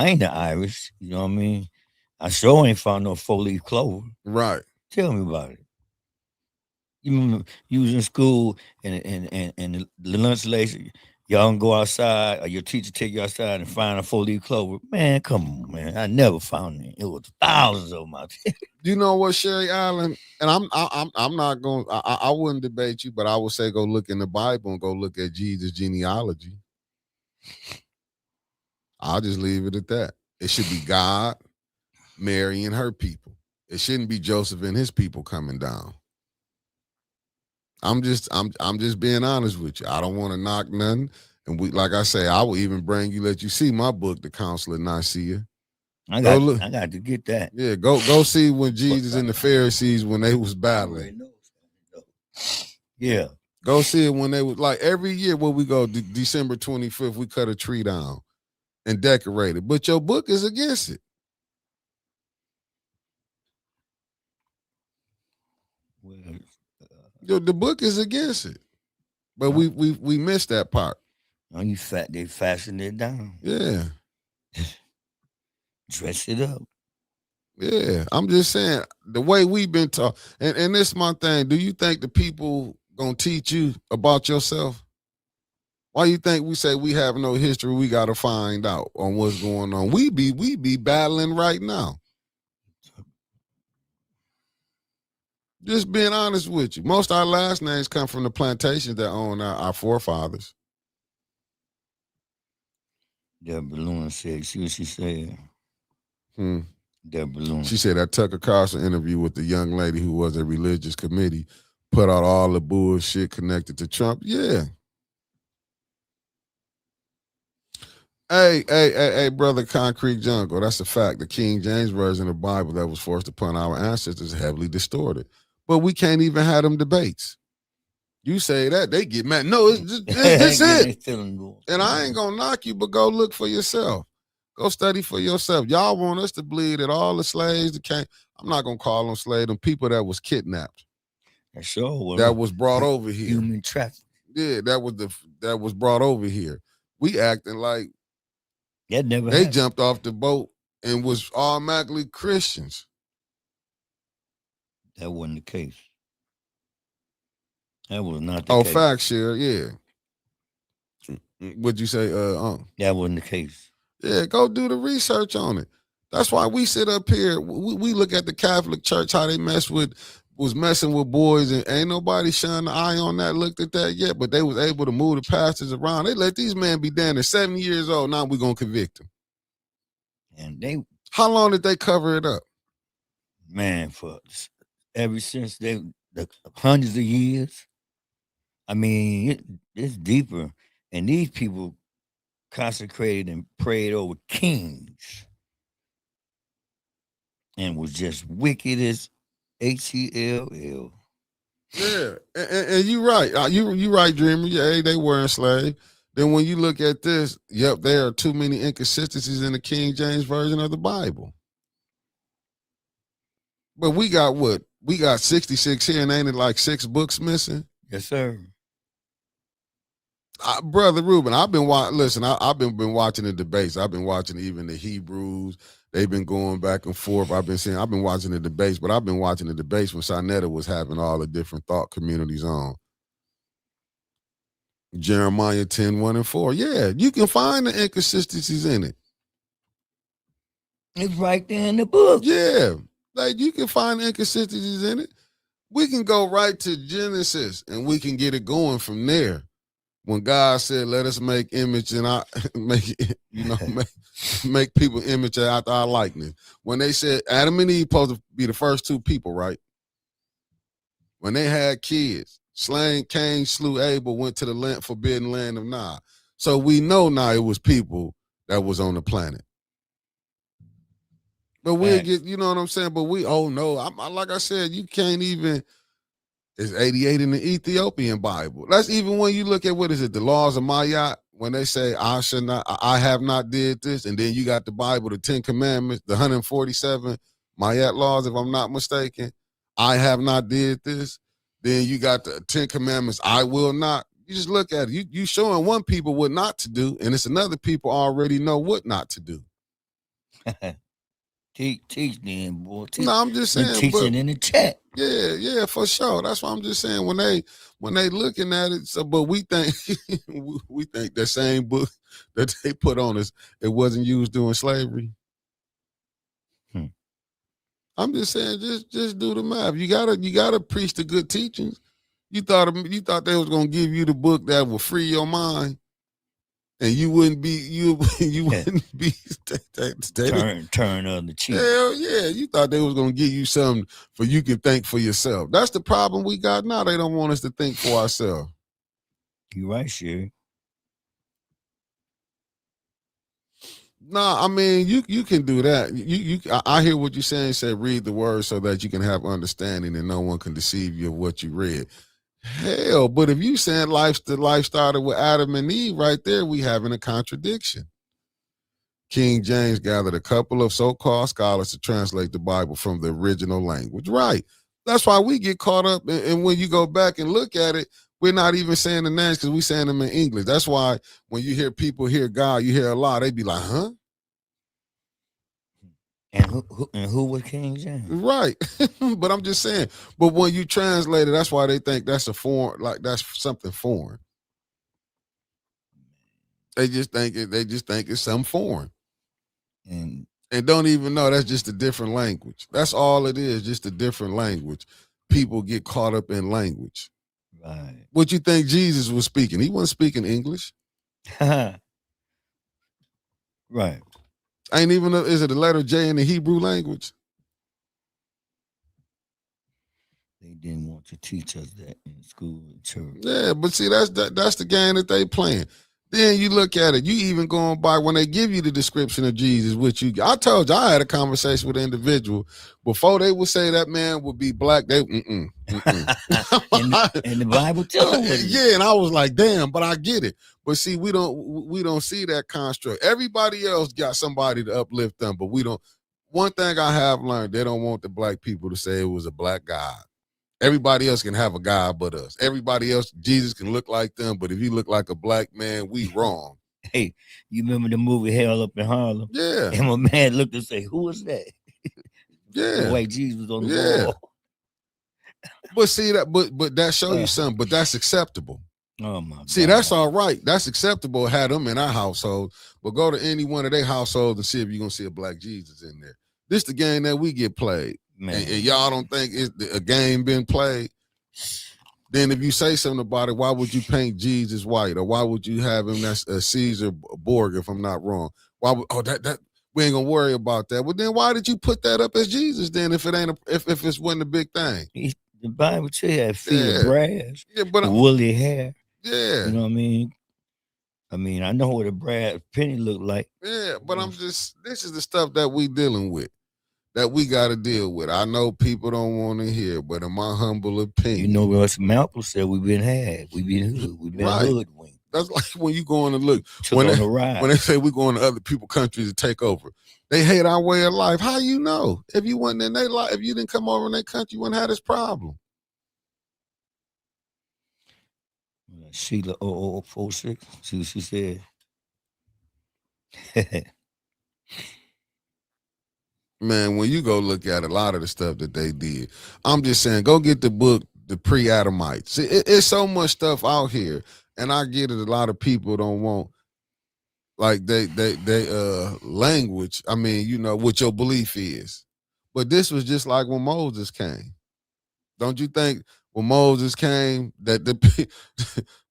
ain't the Irish, you know what I mean? I sure ain't found no 4-leaf clover. Right. Tell me about it. You remember you was in school and the lunch lady, y'all can go outside, or your teacher take you outside and find a 4-leaf clover. Man, come on, man. I never found it. It was thousands of them out there. You know what, Sherry Allen? And I'm not going. I wouldn't debate you, but I would say go look in the Bible and go look at Jesus' genealogy. I'll just leave it at that. It should be God, Mary, and her people. It shouldn't be Joseph and his people coming down. I'm just being honest with you. I don't want to knock nothing. And like I say, I will even let you see my book, The Council of Nicaea. I got to get that. Yeah, go see when Jesus and the Pharisees, when they was battling. Yeah. Go see it when they was, like, every year when we go, December 25th, we cut a tree down and decorate it. But your book is against it. Well, the book is against it. But we missed that part. Oh, they fastened it down. Yeah. Dress it up. Yeah. I'm just saying, the way we've been taught, and this is my thing, do you think the people gonna teach you about yourself? Why you think we say we have no history? We got to find out on what's going on. We be battling right now. Just being honest with you. Most of our last names come from the plantations that own our forefathers. Deborah Lewis said, see what she said? Deborah Lewis. She said that Tucker Carlson interview with the young lady who was a religious committee put out all the bullshit connected to Trump. Yeah. Hey, brother Concrete Jungle, that's a fact. The King James Version of the Bible that was forced upon our ancestors is heavily distorted. But we can't even have them debates. You say that, they get mad. No, it's just it. And I ain't gonna knock you, but go look for yourself. Go study for yourself. Y'all want us to believe that all the slaves that came, I'm not gonna call them slaves, them people that was kidnapped. Sure. That was brought over here. Human trafficking. Yeah, that was brought over here. We acting like that never they happened. Jumped off the boat and was automatically Christians. That wasn't the case. That was not the Oh, case. fact share, yeah. What'd you say, That wasn't the case. Yeah, go do the research on it. That's why we sit up here. We look at the Catholic Church, how they was messing with boys, and ain't nobody shining the eye on that, looked at that yet, but they was able to move the pastors around. They let these men be down at 70 years old. Now we going to convict them. And how long did they cover it up? Man, for ever since the hundreds of years. I mean, it's deeper. And these people consecrated and prayed over kings and was just wicked as HELL. Yeah, and you're right. You right, Dreamer. Yeah, they were enslaved. Then when you look at this, yep, there are too many inconsistencies in the King James Version of the Bible. But we got what? We got 66 here, and ain't it like 6 books missing? Yes, sir. Brother Ruben, I've been watching. I've been watching the debates. I've been watching even the Hebrews. They've been going back and forth. I've been watching the debates, but I've been watching the debates when Sinetta was having all the different thought communities on. Jeremiah 10:1-4. Yeah, you can find the inconsistencies in it. It's right there in the book. Yeah, like you can find inconsistencies in it. We can go right to Genesis and we can get it going from there. When God said, "Let us make image and make people image after our likeness." When they said Adam and Eve supposed to be the first 2 people, right? When they had kids, Cain slew Abel, went to the forbidden land of Nod. So we know now it was people that was on the planet. But we'll get, you know what I'm saying? But like I said, you can't even. It's 88 in the Ethiopian Bible. That's even when you look at, what is it, the laws of Mayat, when they say, I have not did this, and then you got the Bible, the 10 Commandments, the 147 Mayat laws, if I'm not mistaken, I have not did this. Then you got the 10 Commandments, I will not. You just look at it. You showing one people what not to do, and it's another people already know what not to do. Teach them, boy. No, I'm just saying. Teaching in the chat. Yeah, for sure. That's why I'm just saying when they looking at it. So, but we think the same book that they put on us, it wasn't used during slavery. I'm just saying, just do the math. You gotta preach the good teachings. You thought they was gonna give you the book that will free your mind. And you wouldn't be wouldn't be turn on the cheek. Hell yeah, you thought they was gonna give you something for you can think for yourself. That's the problem we got now. They don't want us to think for ourselves. You right, Sherry. Nah, I mean you can do that. I hear what you're saying. Say read the word so that you can have understanding and no one can deceive you of what you read. Hell, but if you saying life started with Adam and Eve, right there, we having a contradiction. King James gathered a couple of so-called scholars to translate the Bible from the original language. Right. That's why we get caught up. And when you go back and look at it, we're not even saying the names because we're saying them in English. That's why when you hear people hear God, you hear a lot. They be like, huh? And who was King James? Right. But I'm just saying. But when you translate it, that's why they think that's a foreign, like that's something foreign. They just think it's something foreign. And don't even know that's just a different language. That's all it is, just a different language. People get caught up in language. Right. What you think Jesus was speaking? He wasn't speaking English. Right. Ain't even is it the letter J in the Hebrew language? They didn't want to teach us that in school and church. Yeah, but see, that's the game that they playing. Then you look at it, you even going by when they give you the description of Jesus, I told you I had a conversation with an individual before they would say that man would be black. They and the Bible tells us. Yeah, and I was like, damn, but I get it. But see, we don't see that construct. Everybody else got somebody to uplift them, but we don't. One thing I have learned, they don't want the black people to say it was a black God. Everybody else can have a God but us. Everybody else, Jesus can look like them, but if you look like a black man, we wrong. Hey, you remember the movie Hell Up in Harlem? Yeah. And my man looked and say, who was that? Yeah. The white Jesus was on the wall. But see that, but that show you something. But that's acceptable. Oh my See, God. that's all right. That's acceptable. Had them in our household, but go to any one of their households and see if you're gonna see a black Jesus in there. This the game that we get played, Man. and y'all don't think it's a game been played. Then if you say something about it, why would you paint Jesus white, or why would you have him that's a Caesar Borg? If I'm not wrong, why would that we ain't gonna worry about that? Well, then why did you put that up as Jesus? Then if it ain't if it wasn't a big thing, The Bible tell you had feet of brass, yeah, but woolly hair. Yeah. You know what I mean? I know what a brass penny look like. Yeah, but this is the stuff that we dealing with, that we got to deal with. I know people don't want to hear, but in my humble opinion. You know, Russ Malcolm said we've been had. We've been hoodwinked. That's like when you go on and look. When they say we going to other people's countries to take over, they hate our way of life. How you know? If you wasn't in their life, if you didn't come over in their country, you wouldn't have this problem. Sheila 0046. See what she said. Man, when you go look at a lot of the stuff that they did, I'm just saying, go get the book, The Pre-Adamites. See, it's so much stuff out here, and I get it. A lot of people don't want, like, they language. I mean, you know what your belief is, but this was just like when Moses came. Don't you think when Moses came that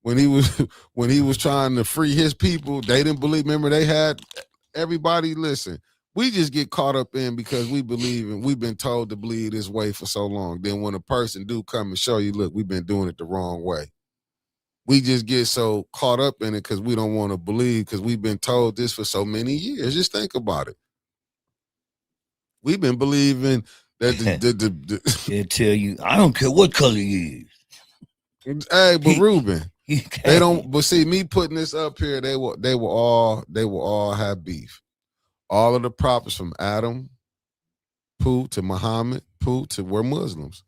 when he was trying to free his people, they didn't believe? Remember, they had everybody listen. We just get caught up in because we believe and we've been told to believe this way for so long. Then when a person do come and show you, look, we've been doing it the wrong way. We just get so caught up in it because we don't want to believe because we've been told this for so many years. Just think about it. We've been believing that they'll tell you, I don't care what color you is. Hey, but Ruben, they don't. But see, me putting this up here, they will all have beef. All of the prophets from Adam, Pooh to Muhammad, Pooh to we're Muslims.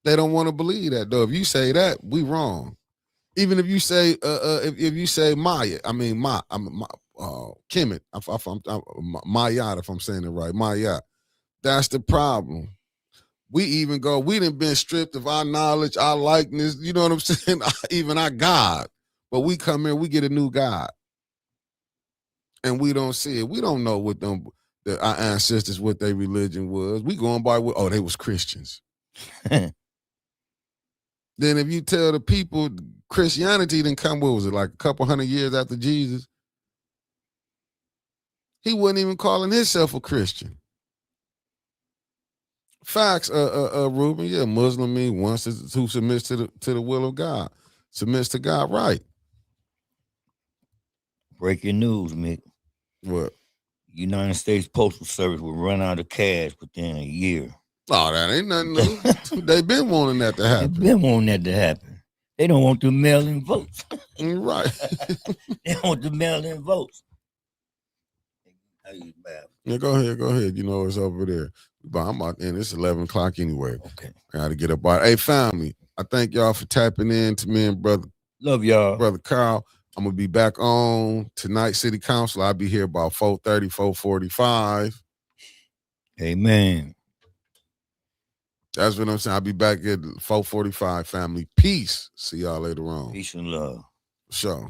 They don't want to believe that though. If you say that, we wrong. Even if you say if you say Maya, I mean Kemet, Mayat, if I'm saying it right, Mayat. That's the problem. We done been stripped of our knowledge, our likeness, you know what I'm saying? Even our God. But we come here, we get a new God. And we don't see it. We don't know what our ancestors, what their religion was. We going by they was Christians. Then if you tell the people Christianity didn't come, what was it, like a couple hundred years after Jesus? He wasn't even calling himself a Christian. Facts, Ruben. Yeah, Muslim means one who submits to the will of God, submits to God, right? Breaking news, Mick. What? United States Postal Service will run out of cash within a year. Oh, that ain't nothing new. They've been wanting that to happen. They've been wanting that to happen. They don't want to mail in votes. Right. They want to mail in votes. Yeah, go ahead. You know it's over there. But I'm out and it's 11 o'clock anyway. Okay. I gotta get up. Hey, family, I thank y'all for tapping in to me and brother. Love y'all. Brother Carl. I'm gonna be back on tonight, City Council. I'll be here about 4:30, 4:45. Amen. That's what I'm saying. I'll be back at 4:45, family. Peace. See y'all later on. Peace and love. Sure.